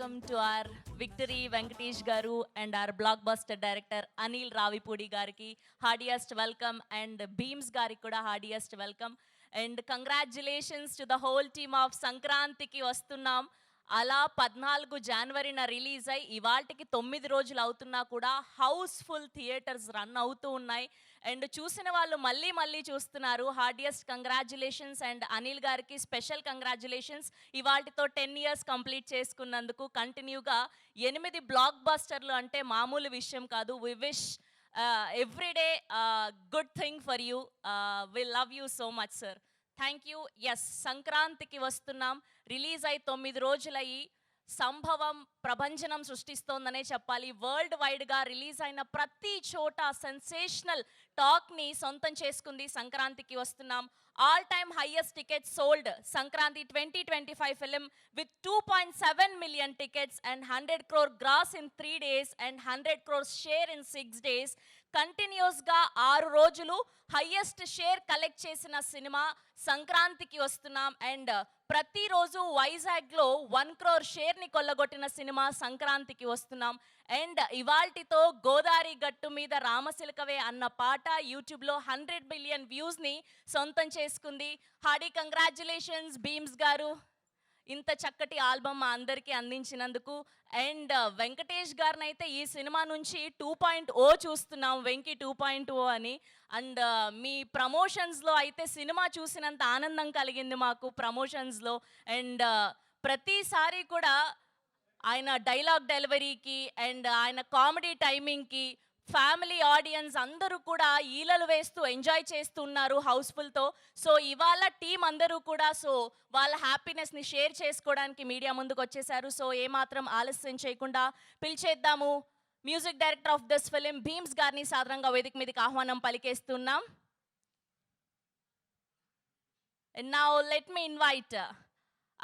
welcome to our Victory Venkatesh Garu and our blockbuster director Anil Ravipudi Gariki. Heartiest welcome, and Beams Gariki kuda heartiest welcome. And congratulations to the whole team of Sankrantiki Vastunnam. అలా 14 జనవరిన release అయ్యి ఇవాళకి 9 రోజులు అవుతున్నా కూడా Housefull theatres run అవుతూ ఉన్నాయి. And చూసిన వాళ్ళు మళ్ళీ మళ్ళీ చూస్తున్నారు. Heartiest congratulations. అండ్ అనిల్ గారికి స్పెషల్ కంగ్రాచులేషన్స్. ఇవాళతో 10 ఇయర్స్ కంప్లీట్ చేసుకున్నందుకు. కంటిన్యూగా 8 బ్లాక్ బస్టర్లు అంటే మామూలు విషయం కాదు. We wish everyday good thing for you. We love you so much sir. Thank you. Yes, సంక్రాంతికి వస్తున్నాం. రిలీజ్ అయి 9 రోజులయ్యి సంభవం ప్రభంజనం సృష్టిస్తోందనే చెప్పాలి. వరల్డ్ వైడ్గా రిలీజ్ అయిన ప్రతి చోట సెన్సేషనల్ టాక్ని సొంతం చేసుకుంది సంక్రాంతికి వస్తున్నాం. All time highest tickets sold Sankranti 2025 film with 2.7 million tickets and 100 crore gross in 3 days and 100 crore share in 6 days. కంటిన్యూస్గా 6 రోజులు హయ్యెస్ట్ షేర్ కలెక్ట్ చేసిన సినిమా సంక్రాంతికి వస్తున్నాం. అండ్ ప్రతిరోజు వైజాగ్లో 1 crore షేర్ని కొల్లగొట్టిన సినిమా సంక్రాంతికి వస్తున్నాం. అండ్ ఇవాల్టితో గోదావరి గట్టు మీద రామసిలకవే అన్న పాట యూట్యూబ్లో 100 million వ్యూస్ని సొంతం చేసుకుంది. హార్డీ కంగ్రాచులేషన్స్ బీమ్స్ గారు, ఇంత చక్కటి ఆల్బమ్ మా అందరికీ అందించినందుకు. అండ్ వెంకటేష్ గారిని అయితే ఈ సినిమా నుంచి 2.0 చూస్తున్నాం, వెంకీ 2.0 అని. అండ్ మీ ప్రమోషన్స్లో అయితే సినిమా చూసినంత ఆనందం కలిగింది మాకు ప్రమోషన్స్లో. అండ్ ప్రతిసారి కూడా ఆయన డైలాగ్ డెలివరీకి అండ్ ఆయన కామెడీ టైమింగ్కి ఫ్యామిలీ ఆడియన్స్ అందరూ కూడా ఈలలు వేస్తూ ఎంజాయ్ చేస్తున్నారు హౌస్ఫుల్తో. సో ఇవాళ టీం అందరూ కూడా సో వాళ్ళ హ్యాపీనెస్ని షేర్ చేసుకోవడానికి మీడియా ముందుకు వచ్చేసారు. సో ఏమాత్రం ఆలస్యం చేయకుండా పిలిచేద్దాము music director of this film Bheems గారిని సాధారణంగా వేదిక మీదకి ఆహ్వానం పలికేస్తున్నాం. And now let me invite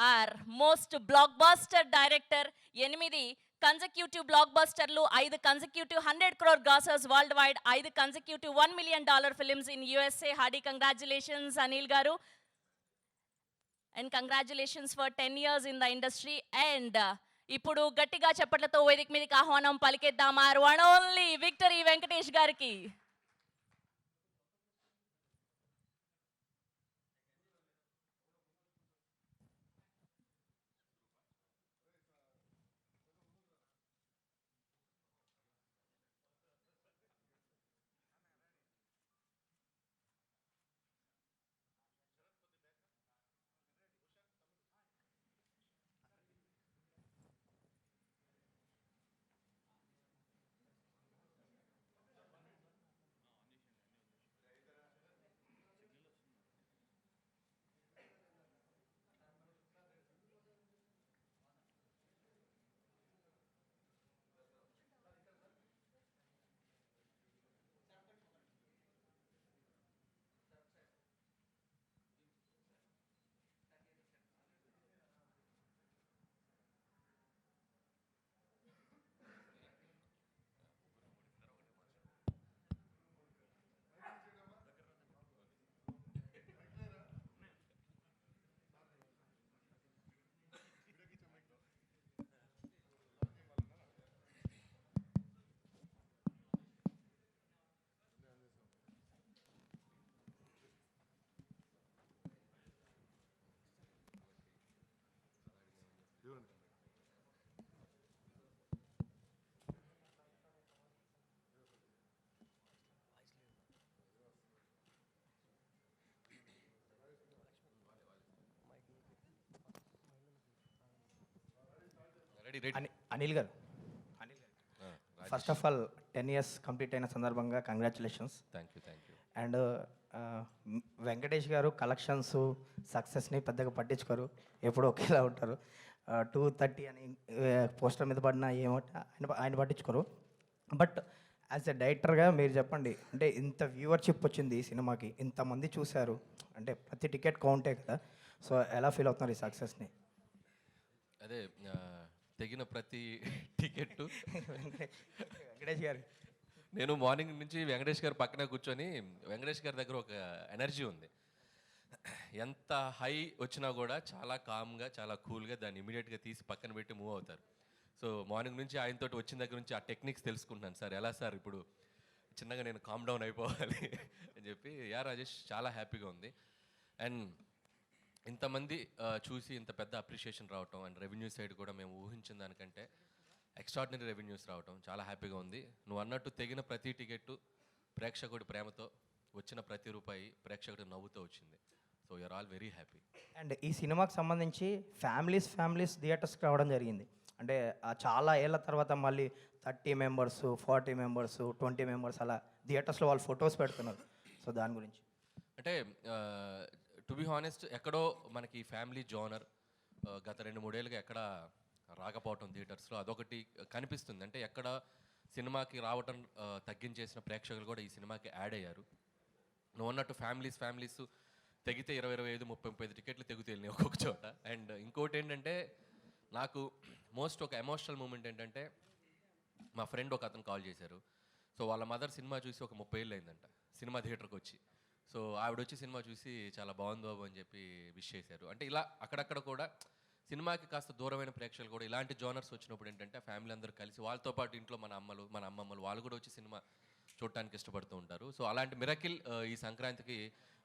our most blockbuster director. 8 consecutive blockbusterlu, 5 consecutive 100 crore grossers worldwide, 5 consecutive $1 million films in USA. Hearty congratulations Anil garu, and congratulations for 10 years in the industry. And ఇప్పుడు గట్టిగా చప్పట్లతో వేదిక మీదకి ఆహ్వానం పలికేద్దాం our one only Victory Venkatesh గారికి. అనిల్ గారు, first of all 10 years complete అయిన సందర్భంగా congratulations. Thank you. And Venkatesh గారు కలెక్షన్స్ సక్సెస్ని పెద్దగా పట్టించుకోరు, ఎప్పుడూ ఒకేలా ఉంటారు. 230 అని పోస్టర్ మీద పడిన ఏమో ఆయన పట్టించుకోరు. బట్ యాజ్ ఎ డైరెక్టర్గా మీరు చెప్పండి, అంటే ఇంత వ్యూవర్షిప్ వచ్చింది ఈ సినిమాకి, ఇంతమంది చూశారు అంటే ప్రతి టికెట్ కౌంటే కదా, సో ఎలా ఫీల్ అవుతున్నారు ఈ సక్సెస్ని? అదే తెగిన ప్రతి టికెట్ వెంకటేష్ గారు, నేను మార్నింగ్ నుంచి వెంకటేష్ గారు పక్కన కూర్చొని, వెంకటేష్ గారి దగ్గర ఒక ఎనర్జీ ఉంది. ఎంత హై వచ్చినా కూడా చాలా కామ్గా చాలా కూల్గా దాన్ని ఇమీడియట్గా తీసి పక్కన పెట్టి మూవ్ అవుతారు. సో మార్నింగ్ నుంచి ఆయనతోటి వచ్చిన దగ్గర నుంచి ఆ టెక్నిక్స్ తెలుసుకుంటున్నాను. సార్ ఎలా సార్ ఇప్పుడు చిన్నగా నేను కామ్ డౌన్ అయిపోవాలి అని చెప్పి. రాజేష్ చాలా హ్యాపీగా ఉంది. అండ్ ఇంతమంది చూసి ఇంత పెద్ద అప్రిషియేషన్ రావటం అండ్ రెవెన్యూ సైడ్ కూడా మేము ఊహించిన దానికంటే ఎక్స్ట్రాడినరీ రెవెన్యూస్ రావటం చాలా హ్యాపీగా ఉంది. నువ్వు అన్నట్టు తెగిన ప్రతి టికెట్టు ప్రేక్షకుడి ప్రేమతో, వచ్చిన ప్రతి రూపాయి ప్రేక్షకుడి నవ్వుతో వచ్చింది. So you are all very happy. And ఈ సినిమాకి సంబంధించి ఫ్యామిలీస్ థియేటర్స్కి రావడం జరిగింది. అంటే చాలా ఏళ్ళ తర్వాత మళ్ళీ 30 మెంబర్స్, 40 మెంబర్స్, 20 మెంబర్స్ అలా థియేటర్స్లో వాళ్ళు ఫొటోస్ పెడుతున్నారు. సో దాని గురించి అంటే టు బి హానెస్ట్ ఎక్కడో మనకి ఫ్యామిలీ జోనర్ గత 2-3 ఏళ్ళుగా ఎక్కడ రాకపోవటం థియేటర్స్లో అదొకటి కనిపిస్తుంది. అంటే ఎక్కడ సినిమాకి రావటం తగ్గించేసిన ప్రేక్షకులు కూడా ఈ సినిమాకి యాడ్ అయ్యారు. నువ్వు అన్నట్టు ఫ్యామిలీస్ తెగితే 20-25 టికెట్లు తెగుతాయి ఒక్కొక్క చోట. అండ్ ఇంకోటి ఏంటంటే నాకు మోస్ట్ ఒక ఎమోషనల్ మూమెంట్ ఏంటంటే మా ఫ్రెండ్ ఒక అతను కాల్ చేశారు. సో వాళ్ళ మదర్ సినిమా చూసి ఒక 30 ఏళ్ళు అయిందంట సినిమా థియేటర్కి వచ్చి. సో ఆవిడ వచ్చి సినిమా చూసి చాలా బాగుంది బాబు అని చెప్పి విష్ చేశారు. అంటే ఇలా అక్కడక్కడ కూడా సినిమాకి కాస్త దూరమైన ప్రేక్షకులు కూడా ఇలాంటి జోనర్స్ వచ్చినప్పుడు ఏంటంటే ఫ్యామిలీ అందరూ కలిసి వాళ్ళతో పాటు ఇంట్లో మన అమ్మమ్మలు వాళ్ళు కూడా వచ్చి సినిమా చూడటానికి ఇష్టపడుతూ ఉంటారు. సో అలాంటి మిరకిల్ ఈ సంక్రాంతికి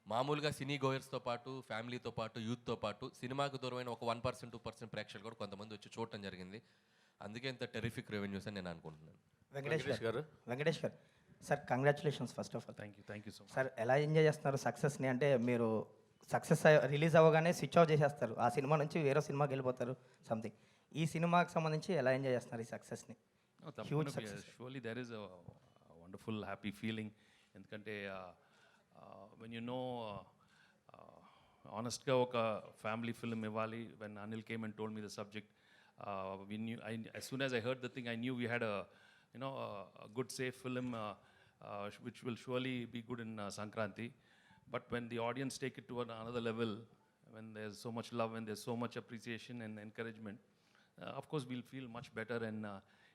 మామూలుగా సినీ గోయర్స్తో పాటు ఫ్యామిలీతో పాటు యూత్తో పాటు సినిమాకు దూరమైన ఒక 1%, 2% ప్రేక్షకులు కూడా కొంతమంది వచ్చి చూడటం జరిగింది. అందుకే ఇంత టెరిఫిక్ రెవెన్యూస్ అని నేను అనుకుంటున్నాను. వెంకటేష్ గారు sir, congratulations first of all. Thank you so much. Sir, ఎలా ఎంజాయ్ చేస్తున్నారు సక్సెస్ని? అంటే మీరు సక్సెస్ రిలీజ్ అవ్వగానే స్విచ్ ఆఫ్ చేసేస్తారు, ఆ సినిమా నుంచి వేరే సినిమాకి వెళ్ళిపోతారు సంథింగ్. ఈ సినిమాకి సంబంధించి ఎలా ఎంజాయ్ చేస్తున్నారు ఈ సక్సెస్ని? Huge success. Surely there is wonderful happy feeling. ఎందుకంటే వెన్ యూ నో ఆనెస్ట్గా ఒక ఫ్యామిలీ ఫిల్మ్ ఇవ్వాలి. When Anil came and told me the subject, we knew, as soon as I heard the thing, I knew we had a good safe film which will surely be good in Sankranti. But when the audience take it to another level, when there's so much love and there's so much appreciation and encouragement, of course we'll feel much better, and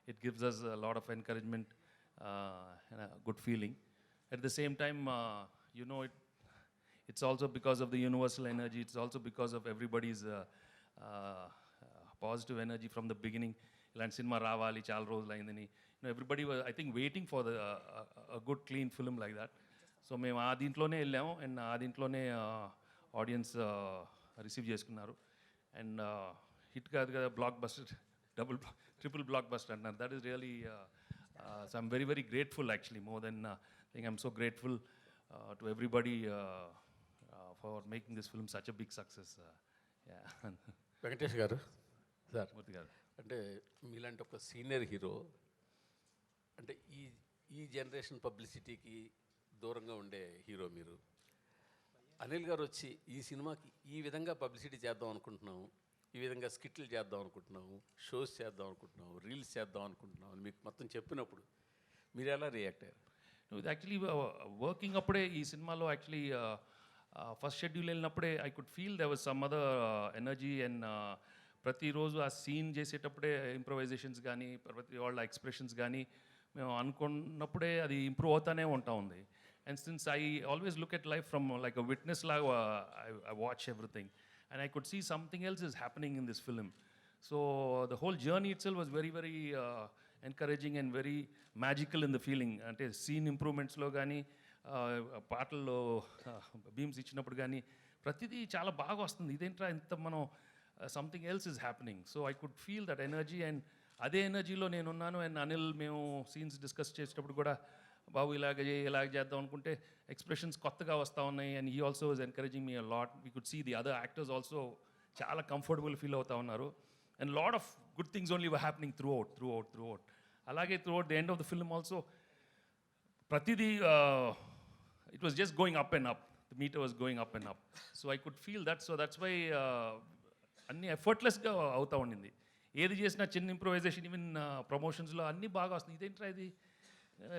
it gives us a lot of encouragement and a good feeling. At the same time, it's also because of the universal energy. It's also because of everybody's positive energy from the beginning. Ilanti cinema రావాలి, చాలా రోజులు అయిందని. Everybody was, I think, waiting for a good clean film like that. So మేము ఆ దీంట్లోనే వెళ్ళాము, and ఆ దీంట్లోనే ఆడియన్స్ రిసీవ్ చేసుకున్నారు. అండ్ హిట్ కాదు కదా, blockbuster, triple blockbuster అంటున్నారు. That is really, so I'm very very grateful actually. More than think I'm so grateful to everybody for making this film such a big success. Venkatesh గారు, sir మూర్తి గారు, అంటే మీలాంటి ఒక senior hero, అంటే ఈ generation పబ్లిసిటీకి దూరంగా ఉండే హీరో మీరు. అనిల్ గారు వచ్చి ఈ సినిమాకి ఈ విధంగా పబ్లిసిటీ చేద్దాం అనుకుంటున్నాము, ఈ విధంగా స్కిట్లు చేద్దాం అనుకుంటున్నాము, షోస్ చేద్దాం అనుకుంటున్నాము, రీల్స్ చేద్దాం అనుకుంటున్నాము అని మీకు మొత్తం చెప్పినప్పుడు మీరు ఎలా రియాక్ట్ అయ్యారు? ఇది యాక్చువల్లీ వర్కింగ్ అప్పుడే ఈ సినిమాలో యాక్చువల్లీ ఫస్ట్ షెడ్యూల్ వెళ్ళినప్పుడే I could feel there was some other energy. And ప్రతిరోజు ఆ సీన్ చేసేటప్పుడే ఇంప్రొవైజేషన్స్ కానీ ప్రతి వాళ్ళ ఎక్స్ప్రెషన్స్ కానీ మేము అనుకున్నప్పుడే అది ఇంప్రూవ్ అవుతానే ఉంటా ఉంది. And since I always look at life from like a witness లాగా I watch everything, and I could see something else is happening in this film. So the whole journey itself was very very encouraging and very magical in the feeling. అంటే scene ఇంప్రూవ్మెంట్స్లో కానీ పాటల్లో beams ఇచ్చినప్పుడు కానీ ప్రతిదీ చాలా బాగా వస్తుంది. ఇదేంట్రా ఇంత మనం something else is happening. So I could feel that energy, and అదే ఎనర్జీలో నేనున్నాను. అండ్ అనిల్ మేము సీన్స్ డిస్కస్ చేసేటప్పుడు కూడా బాబు ఇలాగ చేద్దాం అనుకుంటే ఎక్స్ప్రెషన్స్ కొత్తగా వస్తూ ఉన్నాయి. And he also is encouraging me a lot. We could see the other actors also చాలా కంఫర్టబుల్ ఫీల్ అవుతూ ఉన్నారు. And lot of good things only were happening throughout. అలాగే throughout the end of the film also ప్రతిదీ it was just going up and up. The meter was going up and up. So I could feel that. So that's why అన్నీ ఎఫర్ట్లెస్గా అవుతూ ఉండింది. ఏది చేసినా చిన్న improvisation, even ప్రమోషన్స్లో అన్నీ బాగా వస్తుంది. ఇదేంట్రా ఇది,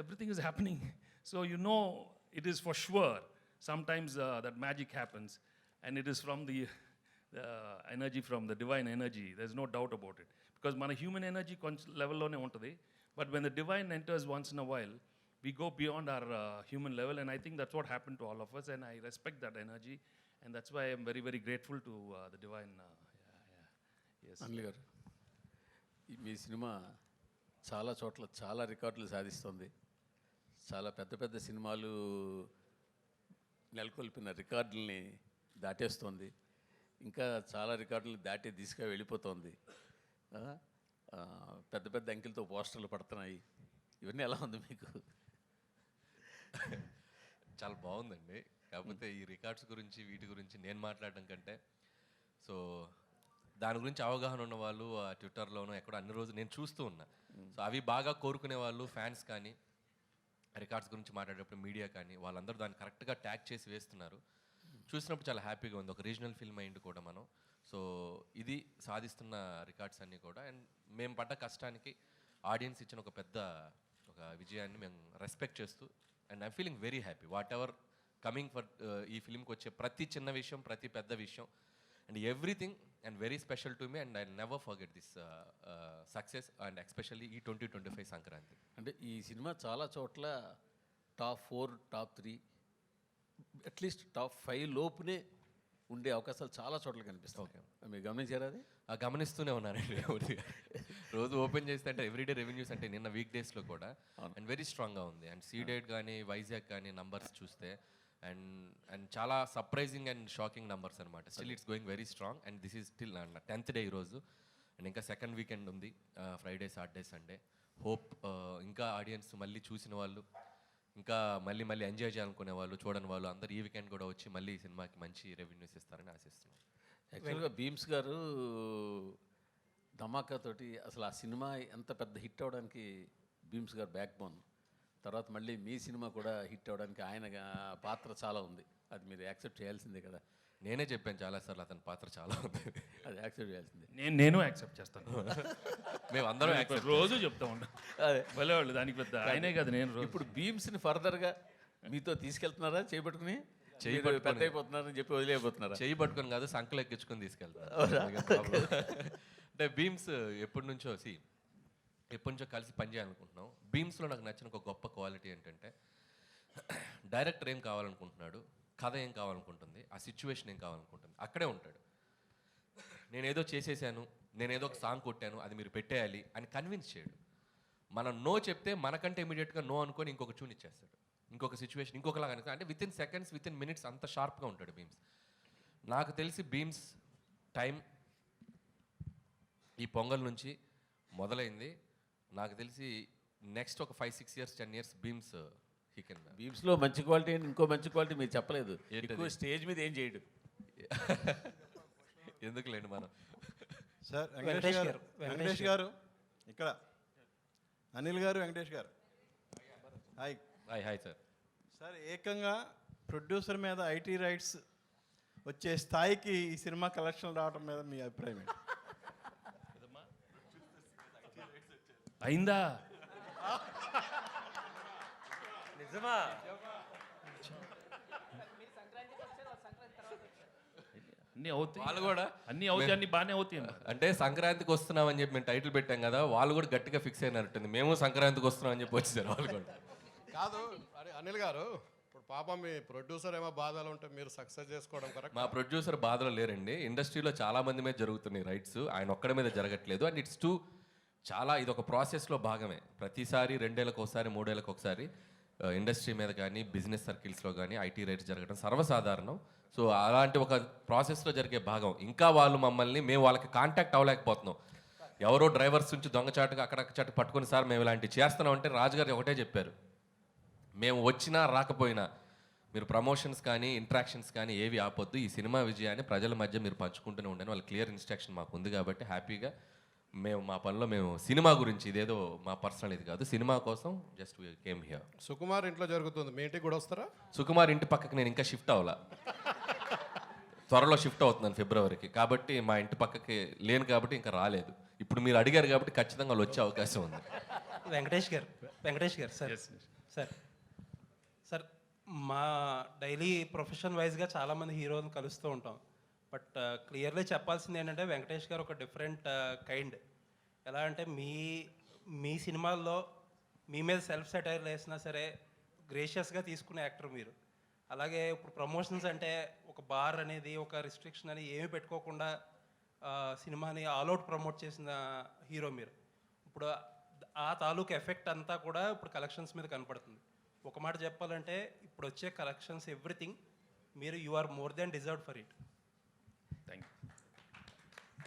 everything is happening. So you know it is for sure sometimes that magic happens, and it is from the energy, from the divine energy. There is no doubt about it. Because మన human energy కొంచెం లెవెల్లోనే ఉంటుంది, but when the divine enters once in a while, we go beyond our human level, and I think that's what happened to all of us, and I respect that energy, and that's why I'm very very grateful to the divine. Yes. Anil గారు, మీ cinema చాలా చోట్ల చాలా రికార్డులు సాధిస్తుంది. చాలా పెద్ద పెద్ద సినిమాలు నెలకొల్పిన రికార్డుల్ని దాటేస్తుంది. ఇంకా చాలా రికార్డులు దాటి దిశగా వెళ్ళిపోతుంది. ఆ, ఆ, పెద్ద పెద్ద అంకెలతో పోస్టర్లు పడుతున్నాయి. ఇవన్నీ ఎలా ఉంది మీకు? చాలా బాగుందండి. కాకపోతే ఈ రికార్డ్స్ గురించి వీటి గురించి నేను మాట్లాడడం కంటే సో దాని గురించి అవగాహన ఉన్న వాళ్ళు ఆ ట్విట్టర్లోనూ ఎక్కడో అన్ని రోజులు నేను చూస్తూ ఉన్నా. సో అవి బాగా కోరుకునే వాళ్ళు ఫ్యాన్స్ కానీ రికార్డ్స్ గురించి మాట్లాడేటప్పుడు మీడియా కానీ వాళ్ళందరూ దాన్ని కరెక్ట్గా ట్యాగ్ చేసి వేస్తున్నారు. చూసినప్పుడు చాలా హ్యాపీగా ఉంది. ఒక రీజనల్ ఫిల్మ్ అయింది కూడా మనం. సో ఇది సాధిస్తున్న రికార్డ్స్ అన్నీ కూడా. అండ్ మేము పడ్డ కష్టానికి ఆడియన్స్ ఇచ్చిన ఒక పెద్ద ఒక విజయాన్ని మేము రెస్పెక్ట్ చేస్తూ and I'm feeling very happy what ever coming for ఈ ఫిల్మ్కి వచ్చే ప్రతి చిన్న విషయం, ప్రతి పెద్ద విషయం and everything and very special to me and I never forget this success and especially ఈ 2025 సంక్రాంతి. అంటే ఈ సినిమా చాలా చోట్ల టాప్ 4, టాప్ 3, అట్లీస్ట్ టాప్ 5 లోపునే ఉండే అవకాశాలు చాలా చోట్ల కనిపిస్తాయి. ఓకే, మీరు గమనించారా అది? గమనిస్తూనే ఉన్నానండి. రోజు ఓపెన్ చేస్తే అంటే ఎవ్రీడే రెవెన్యూస్ అంటే నిన్న వీక్ డేస్లో కూడా అండ్ వెరీ స్ట్రాంగ్గా ఉంది. అండ్ సీడెడ్ కానీ వైజాగ్ కానీ నంబర్స్ చూస్తే అండ్ అండ్ చాలా సర్ప్రైజింగ్ అండ్ షాకింగ్ నంబర్స్ అనమాట. Still it's going very strong and this is still 10th day ఈరోజు అండ్ ఇంకా సెకండ్ వీకెండ్ ఉంది, ఫ్రైడే, సాటర్డే, సండే. హోప్ ఇంకా ఆడియన్స్ మళ్ళీ చూసిన వాళ్ళు ఇంకా మళ్ళీ మళ్ళీ ఎంజాయ్ చేయాలనుకునే వాళ్ళు, చూడని వాళ్ళు అందరూ ఈ వీకెండ్ కూడా వచ్చి మళ్ళీ ఈ సినిమాకి మంచి రెవెన్యూస్ ఇస్తారని ఆశిస్తున్నాను. యాక్చువల్గా భీమ్స్ గారు ధమాకా తోటి అసలు ఆ సినిమా ఎంత పెద్ద హిట్ అవడానికి భీమ్స్ గారు బ్యాక్ బోన్. తర్వాత మళ్ళీ మీ సినిమా కూడా హిట్ అవడానికి ఆయన పాత్ర చాలా ఉంది. అది మీరు యాక్సెప్ట్ చేయాల్సిందే కదా. నేనే చెప్పాను చాలాసార్లు అతని పాత్ర చాలా ఉంది. అది యాక్సెప్ట్ చేయాల్సిందే. నేను యాక్సెప్ట్ చేస్తాను. మేము అందరం రోజు చెప్తా ఉన్నా. అదే భలే వాళ్ళు దానికి పెద్ద ఆయనే కదా. నేను రోజు ఇప్పుడు భీమ్స్ని ఫర్దర్గా మీతో తీసుకెళ్తున్నారా? చేపట్టుకుని పెద్ద అయిపోతున్నారని చెప్పి వదిలేకపోతున్నారా? చేయి పట్టుకొని కాదు, సంకలు ఎక్కించుకొని తీసుకెళ్తాను. అంటే బీమ్స్ ఎప్పటి నుంచో కలిసి పనిచేయాలనుకుంటున్నాం. బీమ్స్లో నాకు నచ్చిన ఒక గొప్ప క్వాలిటీ ఏంటంటే డైరెక్టర్ ఏం కావాలనుకుంటున్నాడు, కథ ఏం కావాలనుకుంటుంది, ఆ సిచ్యువేషన్ ఏం కావాలనుకుంటుంది, అక్కడే ఉంటాడు. నేనేదో చేసేసాను, నేనేదో ఒక సాంగ్ కొట్టాను, అది మీరు పెట్టేయాలి అని కన్విన్స్ చేయడు. మనం నో చెప్తే మనకంటే ఇమీడియట్గా నో అనుకొని ఇంకొక ట్యూన్ ఇచ్చేస్తాడు, ఇంకొక సిచ్యువేషన్ ఇంకొకలాగా అనుకో. అంటే with in seconds, with in minutes అంత షార్ప్గా ఉంటాడు బీమ్స్. నాకు తెలిసి బీమ్స్ టైం ఈ పొంగల్ నుంచి మొదలైంది. నాకు తెలిసి నెక్స్ట్ ఒక 5-6 years 10 years Bheems he can. బీమ్స్లో మంచి క్వాలిటీ అని ఇంకో మంచి క్వాలిటీ మీరు చెప్పలేదు. ఏంటది? ఎక్కువ స్టేజ్ మీద ఏం చేయడు. ఎందుకులేండి మనం. సార్ వెంకటేష్ గారు, వెంకటేష్ గారు ఇక్కడ, అనిల్ గారు, వెంకటేష్ గారు, హాయ్. Hi sir. సార్ ఏకంగా ప్రొడ్యూసర్ మీద ఐటీ రైట్స్ వచ్చే స్థాయికి ఈ సినిమా కలెక్షన్ రావడం మీద మీ అభిప్రాయం ఏంటి? అయిందా? నిజమా? అన్నీ అవుతాయి, వాళ్ళు కూడా అన్నీ అవుతాయి, అన్నీ బాగానే అవుతాయి. అంటే సంక్రాంతికి వస్తున్నాం అని చెప్పి మేము టైటిల్ పెట్టాం కదా, వాళ్ళు కూడా గట్టిగా ఫిక్స్ అయినట్టుంది. మేము సంక్రాంతికి వస్తున్నాం అని చెప్పి వచ్చేసారు వాళ్ళు కూడా. కాదు అనిల్ గారు, ఇప్పుడు పాపం మీ ప్రొడ్యూసర్ ఏమో బాధలు ఉంటే మీరు సక్సెస్ చేసుకోవడం కరెక్ట్. మా ప్రొడ్యూసర్ బాధలో లేరండి. ఇండస్ట్రీలో చాలా మంది మీద జరుగుతున్నాయి రైట్స్, ఆయన ఒక్కడి మీద జరగట్లేదు. అండ్ ఇట్స్ చాలా ఇది ఒక ప్రాసెస్లో భాగమే. ప్రతిసారి 2 ఏళ్ళకి ఒకసారి 3 ఏళ్ళకి ఒకసారి ఇండస్ట్రీ మీద కానీ బిజినెస్ సర్కిల్స్లో కానీ ఐటీ రైట్స్ జరగడం సర్వసాధారణం. సో అలాంటి ఒక ప్రాసెస్లో జరిగే భాగం. ఇంకా వాళ్ళు మమ్మల్ని, మేము వాళ్ళకి కాంటాక్ట్ అవ్వలేకపోతున్నాం. ఎవరో డ్రైవర్స్ నుంచి దొంగచాటుగా అక్కడక్కడ పట్టుకుని సార్ మేము ఇలాంటివి చేస్తున్నాం అంటే రాజుగారు ఒకటే చెప్పారు, మేము వచ్చినా రాకపోయినా మీరు ప్రమోషన్స్ కానీ ఇంట్రాక్షన్స్ కానీ ఏవి ఆపొద్దు, ఈ సినిమా విజయాన్ని ప్రజల మధ్య మీరు పంచుకుంటూనే ఉండండి. వాళ్ళ క్లియర్ ఇన్స్ట్రక్షన్ మాకు ఉంది కాబట్టి హ్యాపీగా మేము మా పనిలో మేము సినిమా గురించి, ఇదేదో మా పర్సనల్ ఇది కాదు, సినిమా కోసం just we came here. Sukumar ఇంట్లో జరుగుతుంది, మీ ఇంటికి కూడా వస్తారా? సుకుమార్ ఇంటి పక్కకి నేను ఇంకా షిఫ్ట్ అవ్వాలా, త్వరలో షిఫ్ట్ అవుతున్నాను ఫిబ్రవరికి. కాబట్టి మా ఇంటి పక్కకి లేను కాబట్టి ఇంకా రాలేదు. ఇప్పుడు మీరు అడిగారు కాబట్టి ఖచ్చితంగా వాళ్ళు వచ్చే అవకాశం ఉంది. వెంకటేష్ గారు సార్ సార్ మా డైలీ ప్రొఫెషన్ వైజ్గా చాలామంది హీరోలను కలుస్తూ ఉంటాం. బట్ క్లియర్లీ చెప్పాల్సింది ఏంటంటే వెంకటేష్ గారు ఒక డిఫరెంట్ కైండ్. ఎలా అంటే మీ సినిమాల్లో మీ మీద సెల్ఫ్ సెటైర్ వేసినా సరే గ్రేషియస్గా తీసుకునే యాక్టర్ మీరు. అలాగే ఇప్పుడు ప్రమోషన్స్ అంటే ఒక బార్ అనేది, ఒక రిస్ట్రిక్షన్ అని ఏమీ పెట్టుకోకుండా సినిమాని ఆల్అవుట్ ప్రమోట్ చేసిన హీరో మీరు. ఇప్పుడు ఆ తాలూకు ఎఫెక్ట్ అంతా కూడా ఇప్పుడు కలెక్షన్స్ మీద కనపడుతుంది. ఒక మాట చెప్పాలంటే ఇప్పుడు వచ్చే కలెక్షన్స్ ఎవ్రీథింగ్ మీరు you are more than deserved for it. Thank you.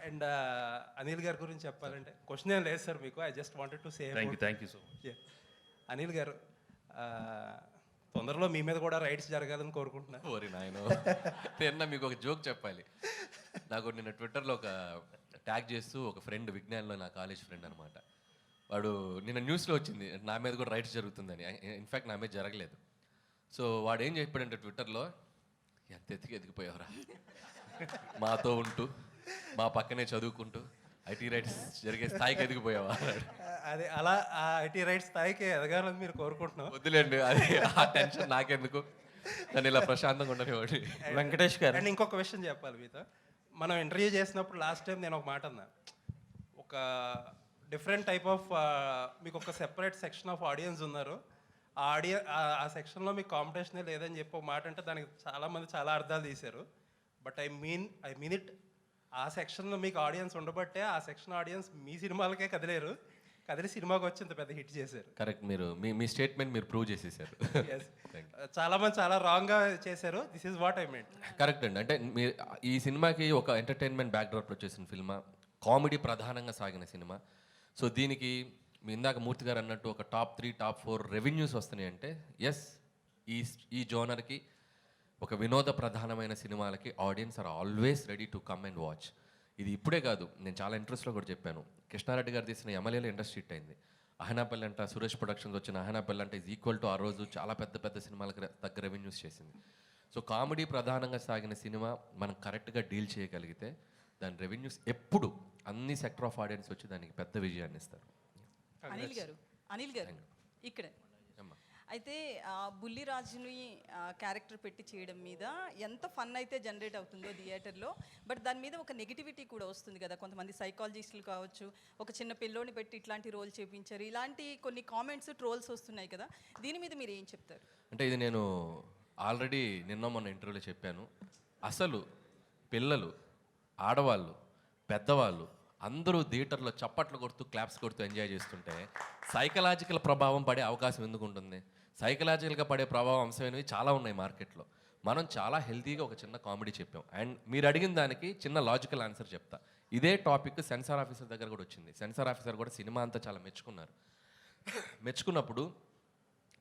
And Anil గారి గురించి చెప్పాలంటే క్వశ్చన్ ఏం లేదు సార్ మీకు. I just wanted to say thank you so much. Anil గారు, తొందరలో మీ మీద కూడా రైడ్స్ జరగాలని కోరుకుంటున్నాను. ఓరి నాయనో, నిన్న మీకు ఒక జోక్ చెప్పాలి. నాకు నిన్న ట్విట్టర్లో ఒక ట్యాగ్ చేస్తూ ఒక ఫ్రెండ్, విజ్ఞాన్లో నా కాలేజ్ ఫ్రెండ్ అనమాట, వాడు నిన్న న్యూస్లో వచ్చింది నా మీద కూడా రైట్స్ జరుగుతుందని. ఇన్ఫ్యాక్ట్ నా మీద జరగలేదు. సో వాడు ఏం చెప్పాడంటే ట్విట్టర్లో, ఎంత ఎదిగిపోయావురా, మాతో ఉంటూ మా పక్కనే చదువుకుంటూ ఐటీ రైట్స్ జరిగే స్థాయికి ఎదిగిపోయావా. అది అలా ఆ ఐటీ రైట్స్ స్థాయికి ఎదగాలని మీరు కోరుకుంటున్నాం. వద్దులేండి, అది ఆ టెన్షన్ నాకెందుకు, నన్ను ఇలా ప్రశాంతంగా ఉండనివ్వండి. వెంకటేష్ గారు, అండ్ ఇంకొక విషయం చెప్పాలి మీతో. మనం ఇంటర్వ్యూ చేసినప్పుడు లాస్ట్ టైం నేను ఒక మాట అన్నా, ఒక డిఫరెంట్ టైప్ ఆఫ్ మీకు ఒక సెపరేట్ సెక్షన్ ఆఫ్ ఆడియన్స్ ఉన్నారు, ఆ సెక్షన్లో మీకు కాంపిటీషనే లేదని చెప్పి ఒక మాట అంటే దానికి చాలామంది చాలా అర్థాలు తీశారు. But I mean it. ఆ సెక్షన్లో మీకు ఆడియన్స్ ఉండబట్టే ఆ సెక్షన్ ఆడియన్స్ మీ సినిమాలకే కదిలేరు, కదిలి సినిమాకి వచ్చి ఇంత పెద్ద హిట్ చేశారు. కరెక్ట్, మీరు మీ స్టేట్మెంట్ మీరు ప్రూవ్ చేసేసారు. చాలామంది చాలా రాంగ్గా చేశారు. This is what I meant. Correct అండి. అంటే మీరు ఈ సినిమాకి ఒక ఎంటర్టైన్మెంట్ బ్యాక్డ్రాప్ వచ్చేసిన ఫిల్మా, కామెడీ ప్రధానంగా సాగిన సినిమా. సో దీనికి మీ ఇందాక మూర్తి గారు అన్నట్టు ఒక టాప్ 3 టాప్ 4 రెవెన్యూస్ వస్తున్నాయి అంటే ఎస్, ఈ జోనర్కి, ఒక వినోద ప్రధానమైన సినిమాలకి audience are always ready to come and watch. ఇది ఇప్పుడే కాదు, నేను చాలా ఇంట్రెస్ట్లో కూడా చెప్పాను. కృష్ణారెడ్డి గారు తీసిన ఎమ్మెల్యేలో ఇండస్ట్రీ హిట్ అయింది. అహనాపల్లి అంట, సురేష్ ప్రొడక్షన్స్ వచ్చిన అహనాపల్లి అంటే ఈజ్ ఈక్వల్ టు ఆ రోజు చాలా పెద్ద పెద్ద సినిమాలకు తగ్గ రెవెన్యూస్ చేసింది. సో కామెడీ ప్రధానంగా సాగిన సినిమా మనం కరెక్ట్గా డీల్ చేయగలిగితే దాని రెవెన్యూస్ ఎప్పుడు అన్ని సెక్టర్ ఆఫ్ ఆడియన్స్ వచ్చి దానికి పెద్ద విజయాన్ని ఇస్తారు. అనిల్ గారు ఇక్కడ అయితే బుల్లిరాజుని క్యారెక్టర్ పెట్టి చేయడం మీద ఎంత ఫన్ అయితే జనరేట్ అవుతుందో థియేటర్లో, బట్ దాని మీద ఒక నెగిటివిటీ కూడా వస్తుంది కదా. కొంతమంది సైకాలజిస్టులు కావచ్చు, ఒక చిన్న పిల్లోని పెట్టి ఇట్లాంటి రోల్ చేపించారు, ఇలాంటి కొన్ని కామెంట్స్, ట్రోల్స్ వస్తున్నాయి కదా. దీని మీద మీరు ఏం చెప్తారు? అంటే ఇది నేను ఆల్రెడీ మొన్న ఇంటర్వ్యూలో చెప్పాను. అసలు పిల్లలు, ఆడవాళ్ళు, పెద్దవాళ్ళు అందరూ థియేటర్లో చప్పట్లు కొడుతూ క్లాప్స్ కొడుతూ ఎంజాయ్ చేస్తుంటే సైకలాజికల్ ప్రభావం పడే అవకాశం ఎందుకు ఉంటుంది? సైకలాజికల్గా పడే ప్రభావం అంశమైనవి చాలా ఉన్నాయి మార్కెట్లో. మనం చాలా హెల్తీగా ఒక చిన్న కామెడీ చెప్పాం. అండ్ మీరు అడిగిన దానికి చిన్న లాజికల్ ఆన్సర్ చెప్తా. ఇదే టాపిక్ సెన్సార్ ఆఫీసర్ దగ్గర కూడా వచ్చింది. సెన్సార్ ఆఫీసర్ కూడా సినిమా అంతా చాలా మెచ్చుకున్నారు. మెచ్చుకున్నప్పుడు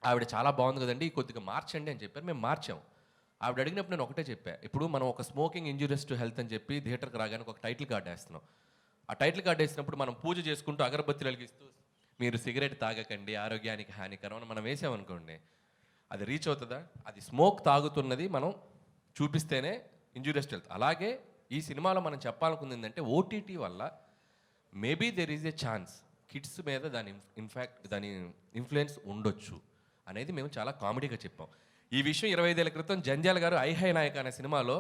ఆవిడ చాలా బాగుంది కదండి, కొద్దిగా మార్చండి అని చెప్పారు. మేము మార్చాము. ఆవిడ అడిగినప్పుడు నేను ఒకటే చెప్పా, ఇప్పుడు మనం ఒక స్మోకింగ్ ఇంజూరియస్ టు హెల్త్ అని చెప్పి థియేటర్కి రాగానే ఒక టైటిల్ కార్డ్ వేస్తున్నాం. ఆ టైటిల్ కార్డ్ వేసినప్పుడు మనం పూజ చేసుకుంటూ అగరబత్తి వెలిగిస్తూ మీరు సిగరెట్ తాగకండి, ఆరోగ్యానికి హానికరం అని మనం వేసామనుకోండి, అది రీచ్ అవుతుందా? అది స్మోక్ తాగుతున్నది మనం చూపిస్తేనే ఇంజూరియస్ టు హెల్త్. అలాగే ఈ సినిమాలో మనం చెప్పాలనుకుంది ఏంటంటే ఓటీటీ వల్ల maybe there is a chance kids మీద దాని ఇన్ఫ్లుయెన్స్ ఉండొచ్చు అనేది మేము చాలా కామెడీగా చెప్పాం. ఈ విషయం 25 ఏళ్ల క్రితం జంజాల్ గారు ఐహై నాయక్ అనే సినిమాలో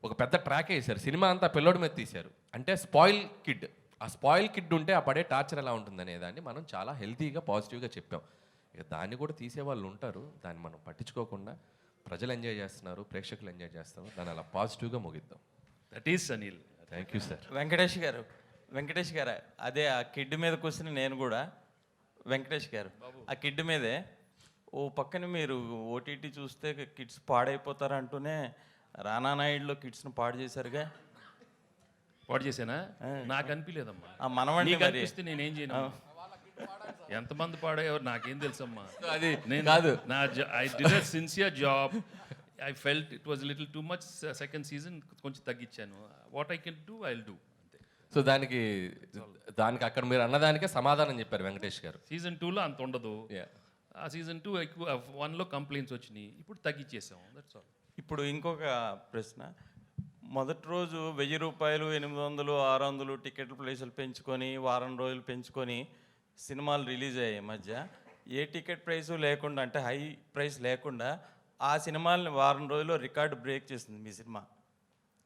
ఒక పెద్ద ట్రాక్ వేశారు. సినిమా అంతా పిల్లోడి మీద తీశారు. అంటే స్పాయిల్ కిడ్, ఆ స్పాయిల్ కిడ్ ఉంటే ఆ పడే టార్చర్ ఎలా ఉంటుందనే దాన్ని మనం చాలా హెల్తీగా పాజిటివ్గా చెప్పాం. ఇక దాన్ని కూడా తీసేవాళ్ళు ఉంటారు, దాన్ని మనం పట్టించుకోకుండా ప్రజలు ఎంజాయ్ చేస్తున్నారు, ప్రేక్షకులు ఎంజాయ్ చేస్తారు, దాన్ని అలా పాజిటివ్గా ముగిద్దాం. That is Anil. Thank you sir. Venkatesh గారు అదే ఆ కిడ్ మీద కూర్చుని నేను కూడా వెంకటేష్ గారు ఆ కిడ్ మీదే ఓ పక్కన మీరు ఓటీటీ చూస్తే కిడ్స్ పాడైపోతారు అంటూనే రానా నాయుడులో కిడ్స్ను పాడు చేశారుగా. పాడు చేశానా? నాకు అనిపించలేదమ్మా. ఆ మనవాడిని నీకు మరి అనిపిస్తే నేనేం చేయను. ఎంతమంది పాడేవారు నాకేం తెలుసమ్మా. అది నేను కాదు. I did a sincere job. I felt it was little too much. Second season కొంచెం తగ్గించాను. What I can do I will do. So దానికి అక్కడ మీరు అన్నదానికే సమాధానం చెప్పారు వెంకటేష్ గారు. సీజన్ 2లో అంత ఉండదు. ఆ సీజన్ 2 ఎక్కువ 1లో కంప్లైంట్స్ వచ్చినాయి, ఇప్పుడు తగ్గించేసాం. That's all. ఇప్పుడు ఇంకొక ప్రశ్న. మొదటి రోజు 1000 రూపాయలు, 800, 600 టికెట్ ప్రైసులు పెంచుకొని వారం రోజులు పెంచుకొని సినిమాలు రిలీజ్ అయ్యాయి. మధ్య ఏ టికెట్ ప్రైసు లేకుండా, అంటే హై ప్రైస్ లేకుండా ఆ సినిమాలని వారం రోజుల్లో రికార్డు బ్రేక్ చేసింది మీ సినిమా.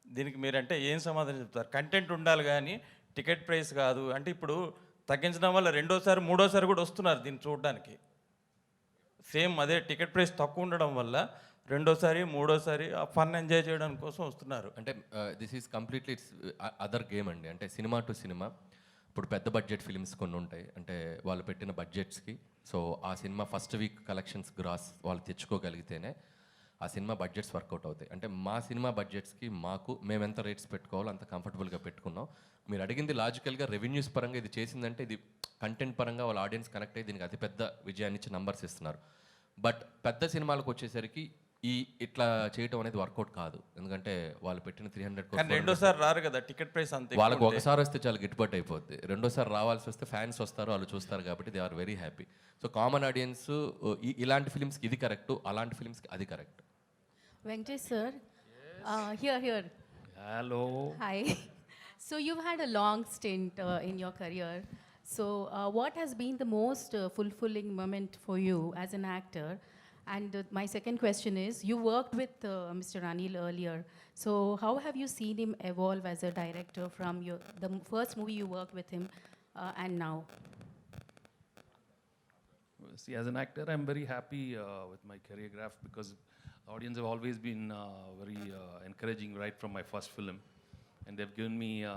దీనికి మీరంటే ఏం సమాధానం చెప్తారు? కంటెంట్ ఉండాలి కానీ టికెట్ ప్రైస్ కాదు అంటే. ఇప్పుడు తగ్గించడం వల్ల రెండోసారి మూడోసారి కూడా వస్తున్నారు దీన్ని చూడడానికి. సేమ్ అదే టికెట్ ప్రైస్ తక్కువ ఉండడం వల్ల రెండోసారి మూడోసారి ఆ ఫన్ ఎంజాయ్ చేయడానికి కోసం వస్తున్నారు. అంటే this is completely other game అండి. అంటే సినిమా టు సినిమా ఇప్పుడు పెద్ద బడ్జెట్ ఫిలిమ్స్ కొన్ని ఉంటాయి, అంటే వాళ్ళు పెట్టిన బడ్జెట్స్కి. సో ఆ సినిమా ఫస్ట్ వీక్ కలెక్షన్స్ గ్రాస్ వాళ్ళు తెచ్చుకోగలిగితేనే ఆ సినిమా బడ్జెట్స్ వర్కౌట్ అవుతాయి. అంటే మా సినిమా బడ్జెట్స్కి మేము ఎంత రేట్స్ పెట్టుకోవాలో అంత కంఫర్టబుల్గా పెట్టుకున్నాం. మీరు అడిగింది లాజికల్గా రెవెన్యూస్ పరంగా ఇది చేసిందంటే ఇది కంటెంట్ పరంగా వాళ్ళ ఆడియన్స్ కనెక్ట్ అయ్యి దీనికి అతిపెద్ద విజయాన్ని ఇచ్చి నంబర్స్ ఇస్తున్నారు. బట్ పెద్ద సినిమాలకు వచ్చేసరికి ఇట్లా చేయటం అనేది వర్కౌట్ కాదు. ఎందుకంటే వాళ్ళు పెట్టిన 300 కానీ రెండోసారి రారు కదా, టికెట్ ప్రైస్ అంతే. వాళ్ళకి ఒకసారి వస్తే చాలా గిట్టుబాటు అయిపోద్ది. రెండోసారి రావాల్సి వస్తే ఫ్యాన్స్ వస్తారు, వాళ్ళు చూస్తారు, కాబట్టి they are very happy. So common audience ఇలాంటి ఫిల్మ్స్కి ఇది కరెక్ట్, అలాంటి ఫిల్మ్స్కి అది correct. Venkatesh sir, here. Hello. Hi. So you've had a long stint in your career. So what has been the most fulfilling moment for you as an actor? And my second question is, you worked with Mr. Anil earlier. So how have you seen him evolve as a director from the first movie you worked with him and now? See, as an actor, I'm very happy with my choreograph because audience have always been very encouraging right from my first film, and they've given me a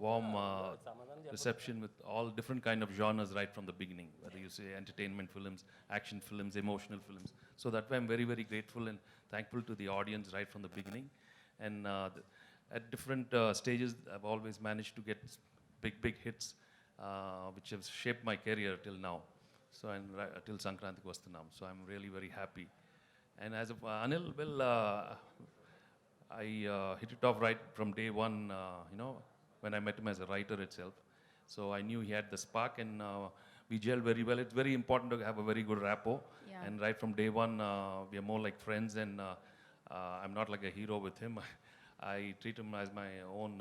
warm reception with all different kind of genres right from the beginning, whether you say entertainment films, action films, emotional films. So that way I'm very, very grateful and thankful to the audience right from the beginning. And at different stages, I've always managed to get big hits, which have shaped my career till now. So and till Sankranti Vastanam. So I'm really very happy. And as of Anil, well, I hit it off right from day one, when I met him as a writer itself. So I knew he had the spark, and we gelled very well. It's very important to have a very good rapport. Yeah. And right from day one, we are more like friends, and I'm not like a hero with him. I treat him as my own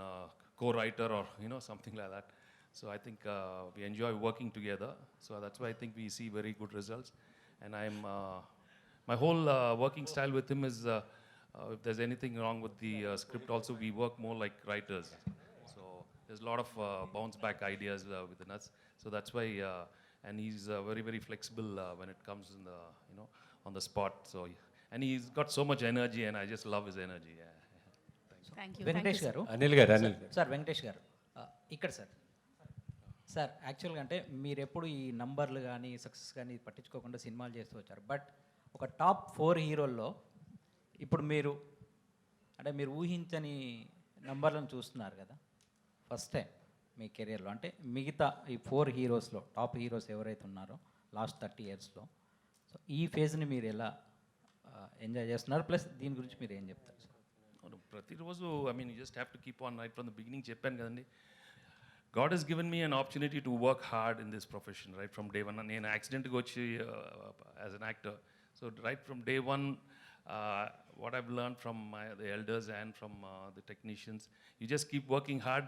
co-writer or, something like that. So I think we enjoy working together. So that's why I think we see very good results. And my whole working style with him is, if there's anything wrong with the script also, we work more like writers. So there's a lot of bounce back ideas within us. So that's why, and he's very, very flexible when it comes in the, on the spot. So, and he's got so much energy, and I just love his energy. Yeah. Thank you. Venkatesh గారు, అనిల్ గారు sir Venkatesh గారు ఇక్కడ sir యాక్చువల్గా అంటే మీరు ఎప్పుడు ఈ నంబర్లు కానీ సక్సెస్ కానీ పట్టించుకోకుండా సినిమాలు చేస్తూ వచ్చారు. బట్ ఒక టాప్ 4 హీరోల్లో ఇప్పుడు మీరు ఊహించని నంబర్లను చూస్తున్నారు కదా ఫస్ట్ టైం మీ కెరియర్లో. అంటే మిగతా ఈ 4 హీరోస్లో టాప్ హీరోస్ ఎవరైతే ఉన్నారో లాస్ట్ 30 ఇయర్స్లో, సో ఈ ఫేజ్ని మీరు ఎలా ఎంజాయ్ చేస్తున్నారు, ప్లస్ దీని గురించి మీరు ఏం చెప్తారు సార్? ప్రతిరోజు you just have to keep on right from the beginning. చెప్పాను కదండి, God has given me an opportunity to work hard in this profession right from day one. నేను యాక్సిడెంట్గా వచ్చి as an actor. So right from day one, what I've learned from the elders and from the technicians, you just keep working hard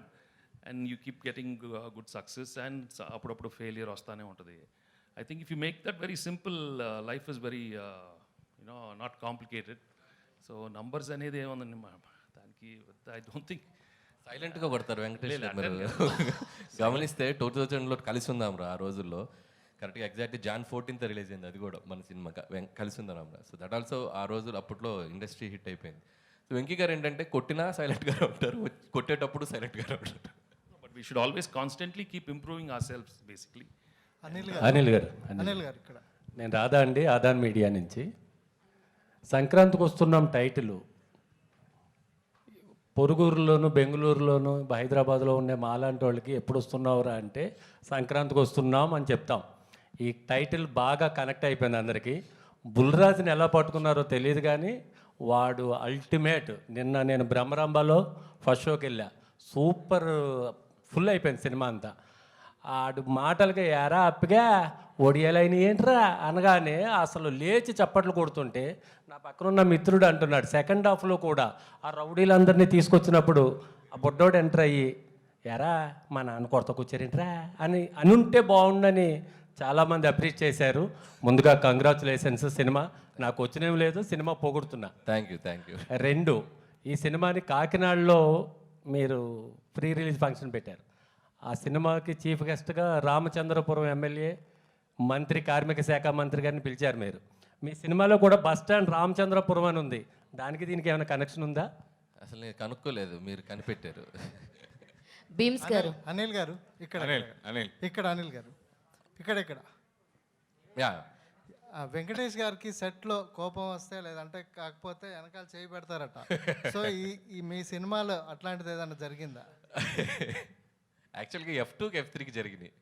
and you keep getting good success, and అప్పుడప్పుడు failure వస్తానే ఉంటుంది. I think if you make that very simple, life is very, not complicated. So numbers అనేది ఏముందండి దానికి, I don't think. సైలెంట్గా కొడతారు వెంకటేష్ గారు. మీరు గమనిస్తే 2000లో కలిసి ఉందాం రా, ఆ రోజుల్లో కరెక్ట్గా ఎగ్జాక్ట్లీ Jan 14th రిలీజ్ అయింది అది కూడా మన సినిమా కలిసి ఉందాం రా. సో దట్ ఆల్సో ఆ రోజు అప్పట్లో ఇండస్ట్రీ హిట్ అయిపోయింది. సో వెంకీ గారు ఏంటంటే కొట్టినా సైలెంట్గానే ఉంటారు, కొట్టేటప్పుడు సైలెంట్గానే ఉంటారు. But we should always constantly keep improving ourselves, basically. Anil గారు ఇక్కడ నేను రాధా అండి, ఆదాన్ మీడియా నుంచి. సంక్రాంతికి వస్తున్నాం టైటిల్ పొరుగురులోను బెంగళూరులోను హైదరాబాద్లో ఉండే మాలాంటి వాళ్ళకి ఎప్పుడు వస్తున్నావురా అంటే సంక్రాంతికి వస్తున్నాం అని చెప్తాం. ఈ టైటిల్ బాగా కనెక్ట్ అయిపోయింది అందరికీ. బుల్రాజ్ని ఎలా పట్టుకున్నారో తెలియదు కానీ వాడు అల్టిమేట్. నిన్న నేను బ్రహ్మరంభలో ఫస్ట్ షోకి వెళ్ళా, సూపర్ ఫుల్ అయిపోయింది సినిమా అంతా. ఆడు మాటలకి ఎరా అప్పిగా ఒడియాలైన ఏంట్రా అనగానే అసలు లేచి చప్పట్లు కొడుతుంటే నా పక్కనున్న మిత్రుడు అంటున్నాడు సెకండ్ హాఫ్లో కూడా ఆ రౌడీలందరినీ తీసుకొచ్చినప్పుడు ఆ బొడ్డోడు ఎంటర్ అయ్యి ఎరా మా నాన్న కొరత కూర్చారేంట్రా అని ఉంటే బాగుండని చాలామంది అప్రిషియేట్ చేశారు. ముందుగా కంగ్రాచులేషన్స్. సినిమా నాకు వచ్చినేం లేదు, సినిమా పొగుడుతున్నా. Thank you. 2, ఈ సినిమాని కాకినాడలో మీరు ప్రీ రిలీజ్ ఫంక్షన్ పెట్టారు. ఆ సినిమాకి చీఫ్ గెస్ట్గా రామచంద్రపురం ఎమ్మెల్యే, మంత్రి, కార్మిక శాఖ మంత్రి గారిని పిలిచారు మీరు. మీ సినిమాలో కూడా బస్ స్టాండ్ రామచంద్రపురం అని ఉంది. దానికి దీనికి ఏమైనా కనెక్షన్ ఉందా? అసలు నేను కనుక్కోలేదు, మీరు కనిపెట్టారు. భీమ్స్ గారు. అనిల్ గారు ఇక్కడ అనిల్ ఇక్కడ అనిల్ గారు ఇక్కడ యా వెంకటేష్ గారికి సెట్లో కోపం వస్తే లేదంటే కాకపోతే వెనకాల చేయి పెడతారట. సో ఈ మీ సినిమాలో అట్లాంటిది ఏదైనా జరిగిందా? యాక్చువల్గా F2కి F3కి జరిగినాయి.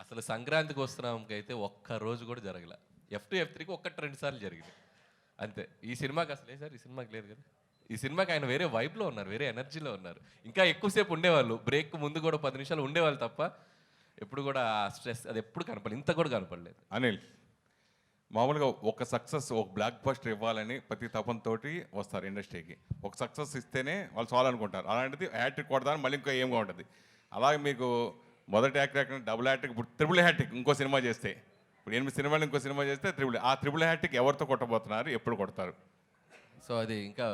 అసలు సంక్రాంతికి వస్తున్నాంకి అయితే ఒక్క రోజు కూడా జరగల. F2 F3కి 1-2 సార్లు జరిగినాయి అంతే. ఈ సినిమాకి అసలే సార్, ఈ సినిమాకి లేదు కదా. ఈ సినిమాకి ఆయన వేరే వైబ్లో ఉన్నారు, వేరే ఎనర్జీలో ఉన్నారు. ఇంకా ఎక్కువసేపు ఉండేవాళ్ళు, బ్రేక్ ముందు కూడా 10 నిమిషాలు ఉండేవాళ్ళు తప్ప ఎప్పుడు కూడా స్ట్రెస్ అది ఎప్పుడు కనపడలేదు, ఇంత కూడా కనపడలేదు. అనిల్, మామూలుగా ఒక సక్సెస్, ఒక బ్లాక్ బస్టర్ ఇవ్వాలని ప్రతి తపంతోటి వస్తారు ఇండస్ట్రీకి. ఒక సక్సెస్ ఇస్తేనే వాళ్ళు చాలు అనుకుంటారు. అలాంటిది హ్యాట్రిక్ కొడదాని మళ్ళీ ఇంకా ఏమిగా ఉంటుంది. అలాగే మీకు మొదటి హ్యాట్రిక్, డబుల్ హ్యాట్రిక్, ఇప్పుడు ట్రిపుల్ హ్యాట్రిక్ ఇంకో సినిమా చేస్తే, ఇప్పుడు 8 సినిమాలు ఇంకో సినిమా చేస్తే ట్రిపుల్ హ్యాట్రిక్ ఎవరితో కొట్టబోతున్నారు, ఎప్పుడు కొడతారు? సో అది ఇంకా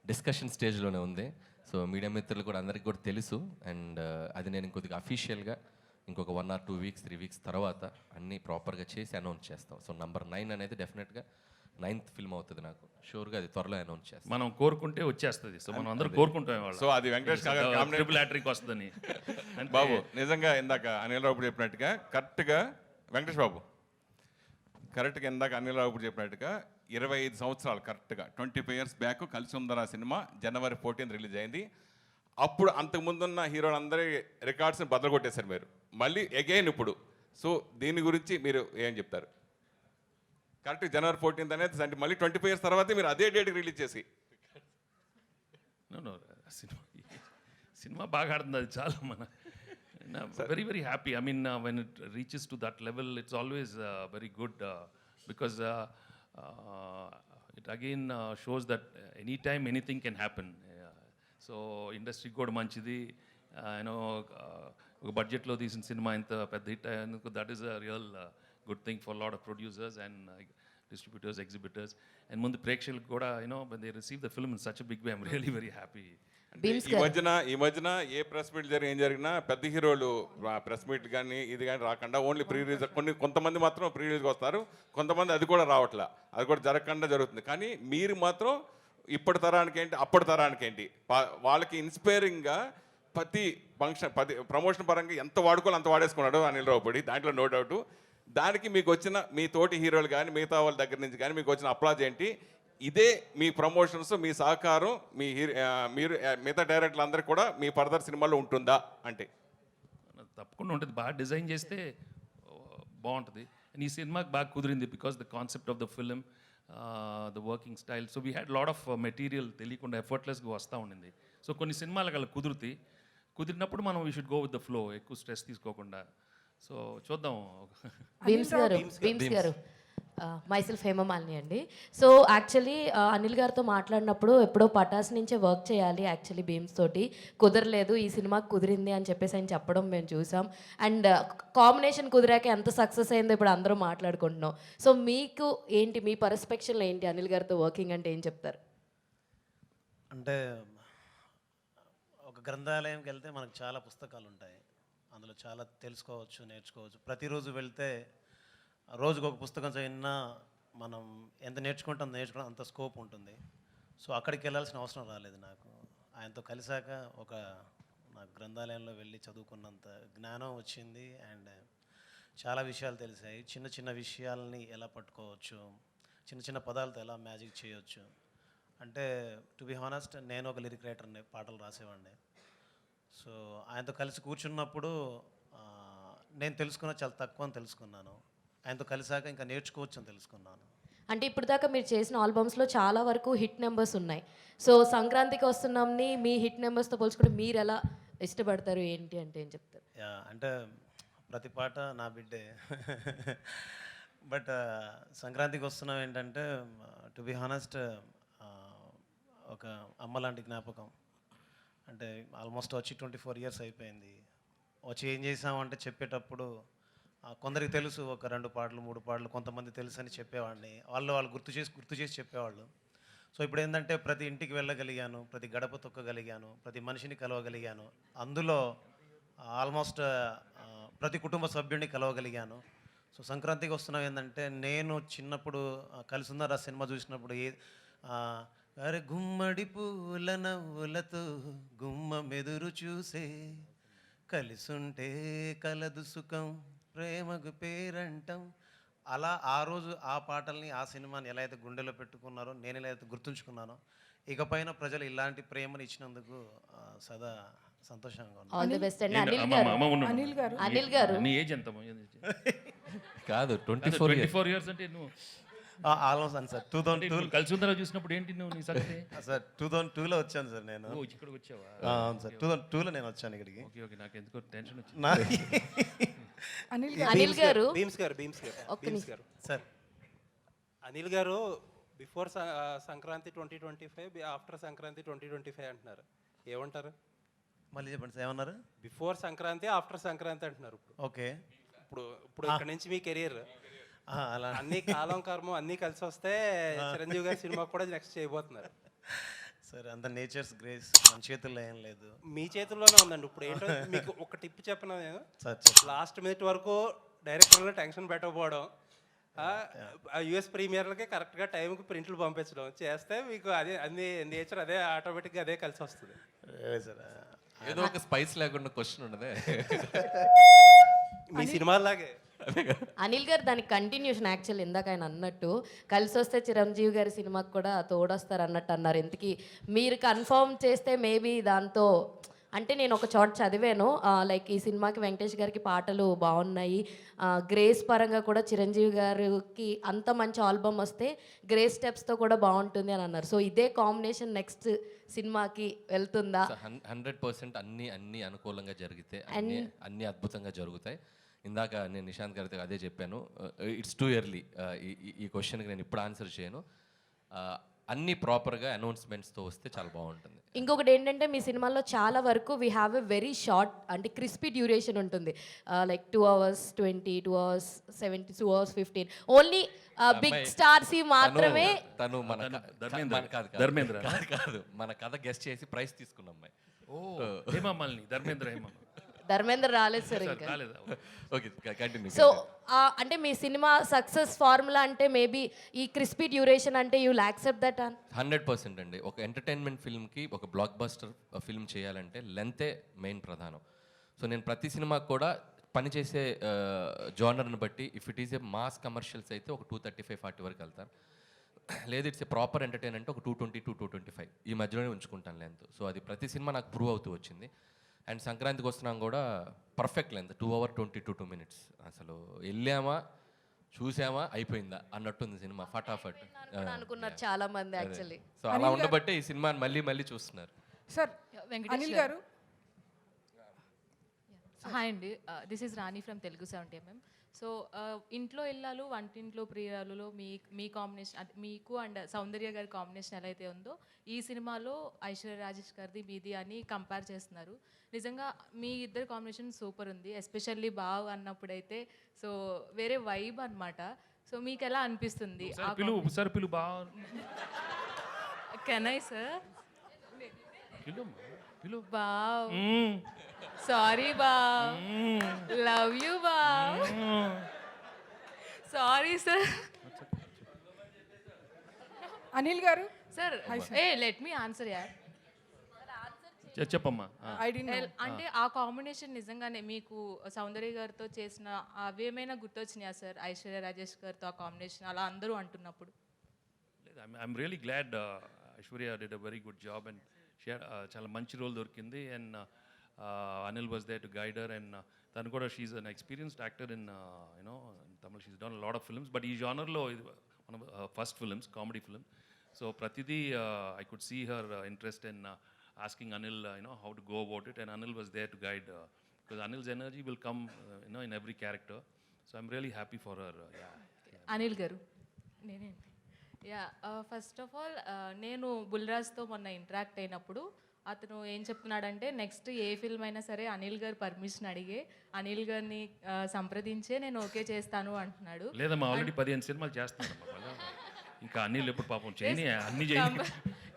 డిస్కషన్ స్టేజ్లోనే ఉంది. సో మీడియా మిత్రులు కూడా అందరికీ కూడా తెలుసు. అండ్ అది నేను కొద్దిగా అఫీషియల్గా ఇంకొక 1 or 2 weeks 3 weeks తర్వాత అన్నీ ప్రాపర్గా చేసి అనౌన్స్ చేస్తాం. సో నంబర్ 9 అనేది డెఫినెట్గా 9th ఫిల్మ్ అవుతుంది. నాకు షూర్గా అది త్వరలో అనౌన్స్ చేస్తాం. మనం కోరుకుంటే వచ్చేస్తుంది. సో మనం అందరూ కోరుకుంటాం వాళ్ళు. సో అది వెంకటేష్ ట్రిపుల్ హ్యాట్రిక్ వస్తుందని. బాబు నిజంగా ఇందాక అనిల్ రావు చెప్పినట్టుగా కరెక్ట్గా వెంకటేష్ బాబు కరెక్ట్గా ఇందాక అనిల్ రావు చెప్పినట్టుగా 25 సంవత్సరాలు కరెక్ట్గా 25 years బ్యాక్ కలిసి ఉందరా సినిమా January 14th రిలీజ్ అయింది. అప్పుడు అంతకుముందున్న హీరోలు అందరి రికార్డ్స్ని బద్దలు కొట్టేశారు మీరు, మళ్ళీ అగైన్ ఇప్పుడు. సో దీని గురించి మీరు ఏం చెప్తారు? కరెక్ట్ January 14th అనేది అంటే మళ్ళీ 25 years తర్వాతే మీరు అదే డేట్కి రిలీజ్ చేసి. సినిమా బాగా ఆడుతుంది, అది చాలా మన very very happy. I mean when it reaches to that level it's always very good because it again shows that any time anything can happen. So ఇండస్ట్రీకి కూడా మంచిది. యూనో ఒక బడ్జెట్లో తీసిన సినిమా ఇంత పెద్ద హిట్ అయ్యేందుకు that is a real good thing for lot of producers and distributors, exhibitors. And ముందు ప్రేక్షకులకు కూడా you know they receive the film in such a big way. I'm really very happy. ఈ మధ్యన ఏ ప్రెస్ మీట్ ఏం జరిగినా పెద్ద హీరోలు ప్రెస్ మీట్ కానీ ఇది కానీ రాకుండా ఓన్లీ ప్రీ రిలీజ్, కొంతమంది మాత్రం ప్రీ రిలీజ్కి వస్తారు, కొంతమంది అది కూడా రావట్లే, అది కూడా జరగకుండా జరుగుతుంది. కానీ మీరు మాత్రం ఇప్పటి తరానికి ఏంటి అప్పటి తరానికి ఏంటి వాళ్ళకి ఇన్స్పైరింగ్గా ప్రతి ఫంక్షన్ ప్రమోషన్ పరంగా ఎంత వాడుకోవాలి అంత వాడేసుకున్నాడు అనిల్ రావుపూడి, దాంట్లో నో డౌట్. దానికి మీకు వచ్చిన మీ తోటి హీరోలు కానీ మిగతా వాళ్ళ దగ్గర నుంచి కానీ మీకు వచ్చిన అప్లాజ్ ఏంటి? ఇదే మీ ప్రమోషన్స్, మీ సహకారం మీరు మిగతా డైరెక్టర్లు అందరికీ కూడా మీ ఫర్దర్ సినిమాలో ఉంటుందా అంటే? తప్పకుండా ఉంటుంది. బాగా డిజైన్ చేస్తే బాగుంటుంది. అండ్ ఈ సినిమాకి బాగా కుదిరింది because the concept of the film, the working style. So we had lot of material తెలియకుండా ఎఫర్ట్లెస్గా వస్తూ ఉండింది. సో కొన్ని సినిమాలకు అలా కుదిరినప్పుడు మనం we should go with the flow, ఎక్కువ స్ట్రెస్ తీసుకోకుండా. సో చూద్దాం. భీమ్స్ గారు మైసెల్ఫ్ హేమమాలిని అండి. సో యాక్చువల్లీ అనిల్ గారితో మాట్లాడినప్పుడు ఎప్పుడో పటాస్ నుంచే వర్క్ చేయాలి యాక్చువల్లీ భీమ్స్ తోటి, కుదరలేదు, ఈ సినిమాకి కుదిరింది అని చెప్పేసి ఆయన చెప్పడం మేము చూసాం. అండ్ కాంబినేషన్ కుదిరాక ఎంత సక్సెస్ అయిందో ఇప్పుడు అందరూ మాట్లాడుకుంటున్నాం. సో మీకు ఏంటి, మీ పర్స్పెక్షన్లో ఏంటి అనిల్ గారితో వర్కింగ్ అంటే ఏం చెప్తారు? అంటే ఒక గ్రంథాలయంకి వెళ్తే మనకు చాలా పుస్తకాలు ఉంటాయి, అందులో చాలా తెలుసుకోవచ్చు, నేర్చుకోవచ్చు. ప్రతిరోజు వెళ్తే రోజుకు ఒక పుస్తకం చదివినా మనం ఎంత నేర్చుకుంటే అంత స్కోప్ ఉంటుంది. సో అక్కడికి వెళ్ళాల్సిన అవసరం రాలేదు నాకు. ఆయనతో కలిసాక నాకు గ్రంథాలయంలో వెళ్ళి చదువుకున్నంత జ్ఞానం వచ్చింది. అండ్ చాలా విషయాలు తెలిసాయి. చిన్న చిన్న విషయాలని ఎలా పట్టుకోవచ్చు, చిన్న చిన్న పదాలతో ఎలా మ్యాజిక్ చేయవచ్చు. అంటే టు బి హానెస్ట్, నేను ఒక లిరిక్ రైటర్ని, పాటలు రాసేవాడిని. సో ఆయనతో కలిసి కూర్చున్నప్పుడు నేను చాలా తక్కువ అని తెలుసుకున్నాను. ఆయనతో కలిసాక ఇంకా నేర్చుకోవచ్చు అని తెలుసుకున్నాను. అంటే ఇప్పుడు దాకా మీరు చేసిన ఆల్బమ్స్లో చాలా వరకు హిట్ నెంబర్స్ ఉన్నాయి. సో సంక్రాంతికి వస్తున్నాంని మీ హిట్ నెంబర్స్తో పోల్చుకుంటే మీరు ఎలా ఇష్టపడతారు ఏంటి అంటే ఏం చెప్తారు? అంటే ప్రతి పాట నా బిడ్డే. బట్ సంక్రాంతికి వస్తున్నాం ఏంటంటే టు బి హానెస్ట్ ఒక అమ్మ లాంటి జ్ఞాపకం. అంటే ఆల్మోస్ట్ వచ్చి 24 years అయిపోయింది. వచ్చి ఏం చేసామంటే చెప్పేటప్పుడు కొందరికి తెలుసు, ఒక 2 పాటలు 3 పాటలు, కొంతమంది తెలుసు అని చెప్పేవాడిని. వాళ్ళు గుర్తు చేసి చెప్పేవాళ్ళు. సో ఇప్పుడు ఏంటంటే ప్రతి ఇంటికి వెళ్ళగలిగాను, ప్రతి గడప తొక్కగలిగాను, ప్రతి మనిషిని కలవగలిగాను. అందులో ఆల్మోస్ట్ ప్రతి కుటుంబ సభ్యుడిని కలవగలిగాను. సో సంక్రాంతికి వస్తున్నాం ఏంటంటే నేను చిన్నప్పుడు కలిసి ఉన్నారా సినిమా చూసినప్పుడు అరే గుమ్మడి పూల నవ్వులతో గుమ్మ మెదురు చూసే కలిసుంటే కలదు సుఖం ప్రేమకు పేరంటం. అలా ఆ రోజు ఆ పాటల్ని ఆ సినిమాని ఎలా అయితే గుండెలో పెట్టుకున్నారో, నేను ఎలా అయితే గుర్తుంచుకున్నానో, ఇకపైన ప్రజలు ఇలాంటి ప్రేమను ఇచ్చినందుకు సదా సంతోషంగా ఉన్నాను. ఆల్ ది బెస్ట్ అండి. నేను- అనిల్ అమ్మ, గారు, అమ్మ, ఉండు. అనిల్ గారు నీ ఏజ్ ఎంత కాదు 24 years. 24 ఇయర్స్ అంటే నువ్వు ఆల్మోస్ట్ అని సార్ అంటే 2002 ఇప్పుడు కలిసి ఉందరో చూసినప్పుడు ఏంటి నువ్వు నీ సంగతి సార్ 2002లో వచ్చాను సార్ నేను. ఓ, ఇక్కడికి వచ్చావా? అవును సార్ 2002లో నేను వచ్చాను ఇక్కడికి. ఓకే ఓకే, నాకు ఎందుకో టెన్షన్ వచ్చింది. అనిల్ గారు భీమ్స్ గారు సార్ అనిల్ గారు బిఫోర్ సంక్రాంతి 2025, ఆఫ్టర్ సంక్రాంతి 2025 అంటున్నారు. ఏమంటారు? మళ్ళీ చెప్పండి సార్, ఏమన్నారు? బిఫోర్ సంక్రాంతి, ఆఫ్టర్ సంక్రాంతి అంటున్నారు. ఓకే. ఇప్పుడు ఇక్కడ నుంచి మీ కెరియర్ అలా అన్ని కాలం కర్మం అన్నీ కలిసి వస్తే చిరంజీవి గారి సినిమా కూడా నెక్స్ట్ చేయబోతున్నారు. సార్ అంత నేచర్స్ గ్రేస్ మన చేతుల్లో ఏం లేదు. మీ చేతుల్లోనే ఉందండి. ఇప్పుడు ఏంటో మీకు ఒక టిప్ చెప్పిన నేను, సార్ లాస్ట్ మినిట్ వరకు డైరెక్టర్లు టెన్షన్ పెట్టకపోవడం, యుఎస్ ప్రీమియర్లకి కరెక్ట్గా టైంకి ప్రింట్లు పంపించడం చేస్తే మీకు అదే అన్ని నేచర్ అదే ఆటోమేటిక్గా అదే కలిసి వస్తుంది. సార్ ఏదో ఒక స్పైస్ లేకుండా క్వశ్చన్ ఉండదే. మీ సినిమాలాగే అనిల్ గారు దానికి కంటిన్యూషన్ యాక్చువల్ ఇందాక ఆయన అన్నట్టు కలిసి వస్తే చిరంజీవి గారి సినిమాకి కూడా తోడొస్తారు అన్నట్టు అన్నారు. ఇంతకీ మీరు కన్ఫర్మ్ చేస్తే మేబీ దాంతో అంటే నేను ఒక చోట చదివాను, లైక్ ఈ సినిమాకి వెంకటేష్ గారికి పాటలు బాగున్నాయి, గ్రేస్ పరంగా కూడా చిరంజీవి గారికి అంత మంచి ఆల్బమ్ వస్తే గ్రేస్ స్టెప్స్తో కూడా బాగుంటుంది అని అన్నారు. సో ఇదే కాంబినేషన్ నెక్స్ట్ సినిమాకి వెళ్తుందా? 100% అన్ని అనుకూలంగా జరిగితే అన్ని అద్భుతంగా జరుగుతాయి. ఇందాక నేను నిశాంత్ గారితో అదే చెప్పాను. ఇట్స్ టూ ఎర్లీ, ఈ క్వశ్చన్కి నేను ఇప్పుడు ఆన్సర్ చేయను. అన్ని ప్రాపర్గా అనౌన్స్మెంట్స్తో వస్తే చాలా బాగుంటుంది. ఇంకొకటి ఏంటంటే మీ సినిమాలో చాలా వరకు we have a very short అంటే క్రిస్పీ డ్యూరేషన్ ఉంటుంది, like 2 hours 20, 2 hours 70, 2 hours 15. Only big stars మాత్రమే. తను మన ధర్మేంద్ర కాదు, మన కథ గెస్ట్ చేసి ప్రైజ్ తీసుకున్న అమ్మాయి. ధర్మేంద్ర రాలేదు సార్ ఇంకా. Okay, continue. సో అంటే మీ సినిమా సక్సెస్ ఫార్ములా అంటే మేబీ ఈ క్రిస్పీ డ్యూరేషన్ అంటే యూ విల్ యాక్సెప్ట్ దట్? 100% అండి. ఒక ఎంటర్టైన్మెంట్ ఫిల్మ్కి ఒక బ్లాక్ బస్టర్ ఫిల్మ్ చేయాలంటే లెంతే మెయిన్ ప్రధానం. సో నేను ప్రతి సినిమాకి కూడా పనిచేసే జానర్ని బట్టి if it is a mass commercials అయితే ఒక 235-40 వరకు వెళ్తాను. లేదు ఇట్స్ ఏ ప్రాపర్ ఎంటర్టైన్ అంటే ఒక 220 to 225 ఈ మధ్యలోనే ఉంచుకుంటాను లెంత్. సో అది ప్రతి సినిమా నాకు ప్రూవ్ అవుతూ వచ్చింది. అండ్ సంక్రాంతికి వస్తున్నాం కూడా పర్ఫెక్ట్ లెంత్ 2 hours 22 minutes. అసలు వెళ్ళామా చూసామా అయిపోయిందా అన్నట్టుంది సినిమా, ఫటాఫట్ అనుకున్నారు చాలా మంది యాక్చువల్లీ. సో అలా ఉండబట్టే ఈ సినిమాని మళ్ళీ చూస్తున్నారు. సార్ అనిల్ గారు. హాయ్ అండి, this is Rani from Telugu 70mm. So ఇంట్లో ఇల్లాలు వంటింట్లో ప్రియురాలులో మీ కాంబినేషన్ అది మీకు అండ్ సౌందర్య గారి కాంబినేషన్ ఎలా అయితే ఉందో ఈ సినిమాలో ఐశ్వర్య రాజేష్ గారిది మీది అని కంపేర్ చేస్తున్నారు. నిజంగా మీ ఇద్దరు కాంబినేషన్ సూపర్ ఉంది, ఎస్పెషల్లీ బావ్ అన్నప్పుడైతే సో వేరే వైబ్ అనమాట. సో మీకు ఎలా అనిపిస్తుంది? Can I sir? బావ్ సారీ బావ్, లవ్ యూ బావ్, సారీ సార్. అనిల్ గారు సార్ లెట్ మీ ఆన్సర్ యార్. చెప్పమ్మా. అంటే ఆ కాంబినేషన్ నిజంగానే మీకు సౌందర్య గారితో చేసిన అవేమైనా గుర్తొచ్చినాయా సార్? ఐశ్వర్య రాజేష్ గారితో ఆ కాంబినేషన్ అలా అందరూ అంటున్నప్పుడు. I'm really glad Aishwarya did a very good job and చాలా మంచి రోల్ దొరికింది. అండ్ Anil was there to guide her, and tanu kuda she's an experienced actor in Tamil. She's done a lot of films, but ee genre lo one of her first films, comedy film. So pratidi I could see her interest in asking Anil how to go about it, and Anil was there to guide, because Anil's energy will come in every character. So I'm really happy for her. Anil garu నేనేంటి first of all నేను బుల్రాజ్తో మొన్న interact అయినప్పుడు అతను ఏం చెప్తున్నాడంటే next a film అయినా సరే అనిల్ గారు పర్మిషన్ అడిగే అనిల్ గారిని సంప్రదించే నేను ఓకే చేస్తాను అంటున్నాడు. లేదమ్మా, ఆల్రెడీ 15 సినిమాలు చేస్తున్నాడు. ఇంకా అనిల్ ఎప్పుడు పాపం చేయని అన్ని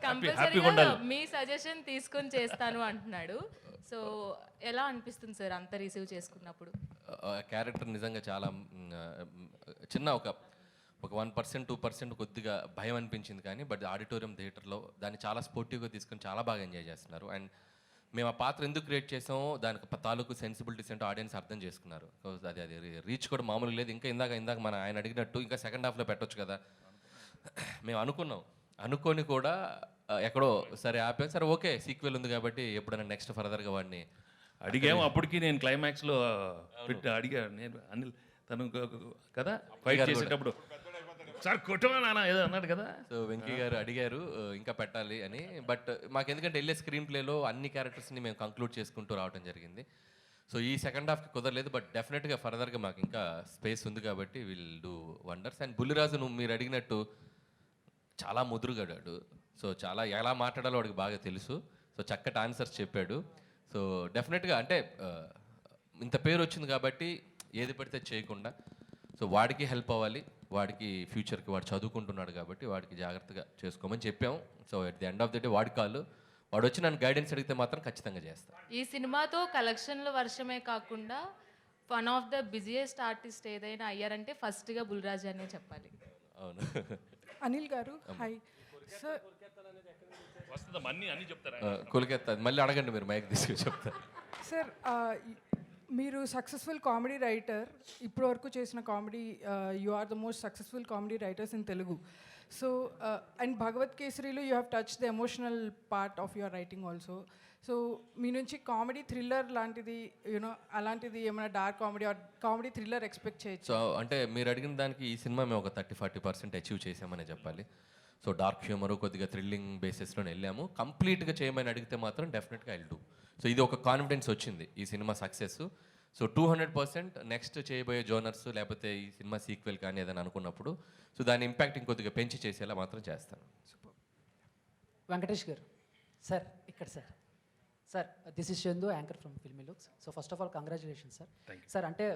కంపల్సరీగా మీ సజెషన్ తీసుకొని చేస్తాను అంటున్నాడు. సో ఎలా అనిపిస్తుంది సార్ అంత రిసీవ్ చేసుకున్నప్పుడు? క్యారెక్టర్ నిజంగా చాలా చిన్న ఒక 1% 2% కొద్దిగా భయం అనిపించింది, కానీ బట్ ఆడిటోరియం థియేటర్లో దాన్ని చాలా స్పోర్టివ్గా తీసుకొని చాలా బాగా ఎంజాయ్ చేస్తున్నారు. అండ్ మేము ఆ పాత్ర ఎందుకు క్రియేట్ చేసామో దానికి తాలూకు సెన్సిబిలిటీస్ ఏంటో ఆడియన్స్ అర్థం చేసుకున్నారు. సో అది రీచ్ కూడా మామూలు లేదు. ఇందాక మన ఆయన అడిగినట్టు ఇంకా సెకండ్ హాఫ్లో పెట్టొచ్చు కదా మేము అనుకొని కూడా ఎక్కడో సరే ఆపాం. సరే ఓకే సీక్వెల్ ఉంది కాబట్టి ఎప్పుడైనా నెక్స్ట్ ఫర్దర్గా వాడిని అడిగాము. అప్పటికి నేను క్లైమాక్స్లో అడిగాను నేను అనిల్ తను కదా ఫైట్ చేసేటప్పుడు సార్ కొట్టమా నాన్న ఏదో అన్నాడు కదా. సో వెంకీ గారు అడిగారు ఇంకా పెట్టాలి అని. బట్ మాకు ఎందుకంటే వెళ్ళే స్క్రీన్ ప్లేలో అన్ని క్యారెక్టర్స్ని మేము కంక్లూడ్ చేసుకుంటూ రావడం జరిగింది. సో ఈ సెకండ్ హాఫ్కి కుదరలేదు. బట్ డెఫినెట్గా ఫర్దర్గా మాకు ఇంకా స్పేస్ ఉంది కాబట్టి will do wonders. And Bulliraju మీరు అడిగినట్టు చాలా ముదురుగాడాడు. సో చాలా ఎలా మాట్లాడాలో వాడికి బాగా తెలుసు. సో చక్కటి ఆన్సర్స్ చెప్పాడు. సో డెఫినెట్గా అంటే ఇంత పేరు వచ్చింది కాబట్టి ఏది పడితే చేయకుండా సో వాడికి హెల్ప్ అవ్వాలి. వాడికి ఫ్యూచర్కి వాడు చదువుకుంటున్నాడు కాబట్టి వాడికి జాగ్రత్తగా చేసుకోమని చెప్పాం. So at the end of the day వాడి కాళ్ళు వాడు వచ్చి నన్ను గైడెన్స్ అడిగితే మాత్రం ఖచ్చితంగా చేస్తాను. ఈ సినిమాతో కలెక్షన్ల వర్షమే కాకుండా one of the busiest artist ఏదైనా అయ్యారంటే ఫస్ట్గా బుల్రాజ్ అనే చెప్పాలి. అవును. అనిల్ గారు హాయ్ సార్. వస్తుందా అన్నీ చెప్తారా? కొలికెత్తా మళ్ళీ అడగండి మీరు మైక్ తీసుకుని చెప్తారు. సార్ మీరు సక్సెస్ఫుల్ కామెడీ రైటర్, ఇప్పటివరకు చేసిన comedy you are the most successful comedy writers in Telugu. So and భగవత్ కేసరిలో you have touch the emotional part of your writing also. So మీ నుంచి కామెడీ థ్రిల్లర్ లాంటిది యూనో అలాంటిది ఏమైనా dark comedy or comedy thriller expect చేయొచ్చు? So అంటే మీరు అడిగిన దానికి ఈ సినిమా మేము ఒక 30-40% అచీవ్ చేసామని చెప్పాలి. సో డార్క్ హ్యూమరు కొద్దిగా థ్రిల్లింగ్ బేసిస్లోనే వెళ్ళాము. కంప్లీట్గా చేయమని అడిగితే మాత్రం డెఫినెట్గా ఐల్ డూ. సో ఇది ఒక కాన్ఫిడెన్స్ వచ్చింది ఈ సినిమా సక్సెస్. సో 200% నెక్స్ట్ చేయబోయే జోనర్స్ లేకపోతే ఈ సినిమా సీక్వెల్ కానీ ఏదైనా అనుకున్నప్పుడు సో దాని ఇంపాక్ట్ ఇంకొద్దిగా పెంచి చేసేలా మాత్రం చేస్తాను. వెంకటేష్ గారు సార్ ఇక్కడ sir this is Chandu anchor from filmy looks. So first of all congratulation sir. Sir అంటే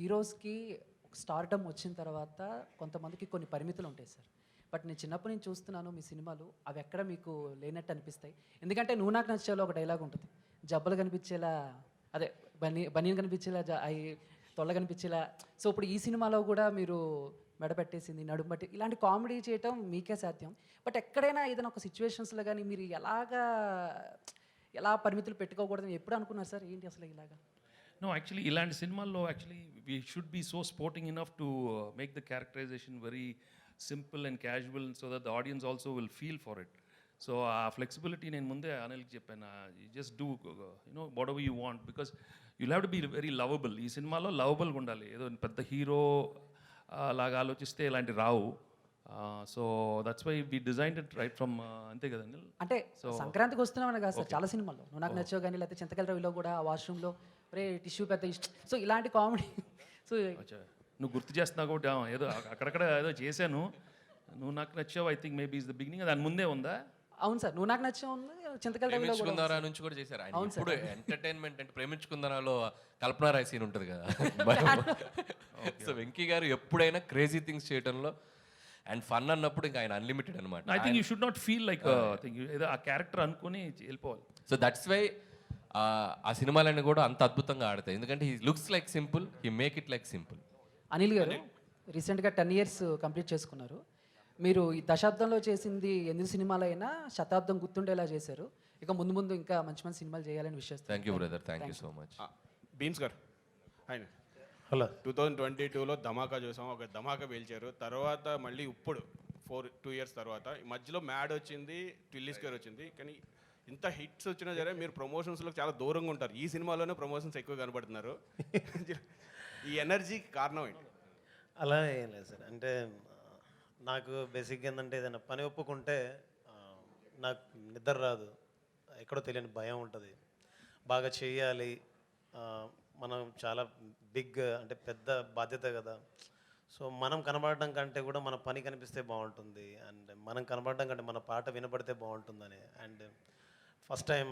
హీరోస్కి స్టార్డమ్ వచ్చిన తర్వాత కొంతమందికి కొన్ని పరిమితులు ఉంటాయి సార్. బట్ నేను చిన్నప్పటి నుంచి చూస్తున్నాను మీ సినిమాలు అవి ఎక్కడ మీకు లేనట్టు అనిపిస్తాయి. ఎందుకంటే నువ్వు నాకు నచ్చేలా ఒక డైలాగ్ ఉంటుంది, జబ్బలు కనిపించేలా అదే బనీన్ కనిపించేలా అవి తొల్ల కనిపించేలా. సో ఇప్పుడు ఈ సినిమాలో కూడా మీరు మెడ పెట్టేసింది నడుము బట్టి ఇలాంటి కామెడీ చేయటం మీకే సాధ్యం. బట్ ఎక్కడైనా ఏదైనా ఒక సిచ్యువేషన్స్లో కానీ మీరు ఎలా పరిమితులు పెట్టుకోకూడదని ఎప్పుడు అనుకున్నారు సార్? ఏంటి అసలు ఇలాగా? No, actually, ఇలాంటి సినిమాల్లో actually we should be so sporting enough to make the characterisation very simple and casual so that the audience also will feel for it. So ఆ ఫ్లెక్సిబిలిటీ నేను ముందే అనిల్కి చెప్పాను, just do you know whatever you want because you'll have to be very lovable. ఈ సినిమాలో లవబుల్గా ఉండాలి. ఏదో పెద్ద హీరో లాగా ఆలోచిస్తే ఇలాంటి రావు. So that's why we designed it right from అంతే కదా అనిల్? అంటే సంక్రాంతికి వస్తున్నామని కాదు సార్, చాలా సినిమాల్లో నువ్వు నాకు నచ్చావు కానీ లేకపోతే చింతకల రవిలో కూడా వాష్రూమ్లో రే టిష్యూ పెద్ద ఇష్టం. సో ఇలాంటి కామెడీ సో నువ్వు గుర్తు చేస్తున్నావు కాబట్టి ఏదో అక్కడక్కడ ఏదో చేశాను. నువ్వు నాకు నచ్చావు I think maybe is the beginning. దాని ముందే ఉందా? అవును సార్, నువ్వు నాకు నచ్చావు చింతకల రవిలో ప్రేమించుకుందారా నుంచి కూడా చేశారు. ఇప్పుడు ఎంటర్టైన్మెంట్ అంటే ప్రేమించుకుందారాలో కల్పనా రాయ్ సీన్ ఉంటుంది కదా. సో వెంకీ గారు ఎప్పుడైనా క్రేజీ థింగ్స్ చేయడంలో అండ్ ఫన్ అన్నప్పుడు ఇంకా ఆయన అన్లిమిటెడ్ అనమాట. I think you should not feel like ఏదో ఆ క్యారెక్టర్ అనుకుని వెళ్ళిపోవాలి. సో దట్స్ వై ఆ సినిమాలన్నీ కూడా అంత అద్భుతంగా ఆడతాయి. ఎందుకంటే he looks like simple, he make it like simple. Anil గారు రీసెంట్గా 10 years కంప్లీట్ చేసుకున్నారు. మీరు ఈ దశాబ్దంలో చేసింది 8 సినిమాలైనా శతాబ్దం గుర్తుండేలా చేశారు. ఇక ముందు ముందు ఇంకా మంచి మంచి సినిమాలు చేయాలని విషయం. Thank you brother, thank you so much. Bheems గారు ఆయన హలో 2022లో ధమాకా చూసాం, ఒక ధమాకా పేల్చారు. తర్వాత మళ్ళీ ఇప్పుడు 2 years తర్వాత మధ్యలో మ్యాడ్ వచ్చింది, ట్విల్లీస్ గారు వచ్చింది. కానీ ఇంత హిట్స్ వచ్చినా సరే మీరు ప్రమోషన్స్లో చాలా దూరంగా ఉంటారు. ఈ సినిమాలోనే ప్రమోషన్స్ ఎక్కువ కనబడుతున్నారు. ఈ ఎనర్జీకి కారణం ఏంటి? అలా ఏం లేదు సార్. అంటే నాకు బేసిక్గా ఏంటంటే ఏదైనా పని ఒప్పుకుంటే నాకు నిద్ర రాదు, ఎక్కడో తెలియని భయం ఉంటుంది. బాగా చేయాలి, మనం చాలా బిగ్ అంటే పెద్ద బాధ్యత కదా. సో మనం కనబడడం కంటే కూడా మన పని కనిపిస్తే బాగుంటుంది, అండ్ మనం కనబడడం కంటే మన పాట వినపడితే బాగుంటుందని. అండ్ ఫస్ట్ టైం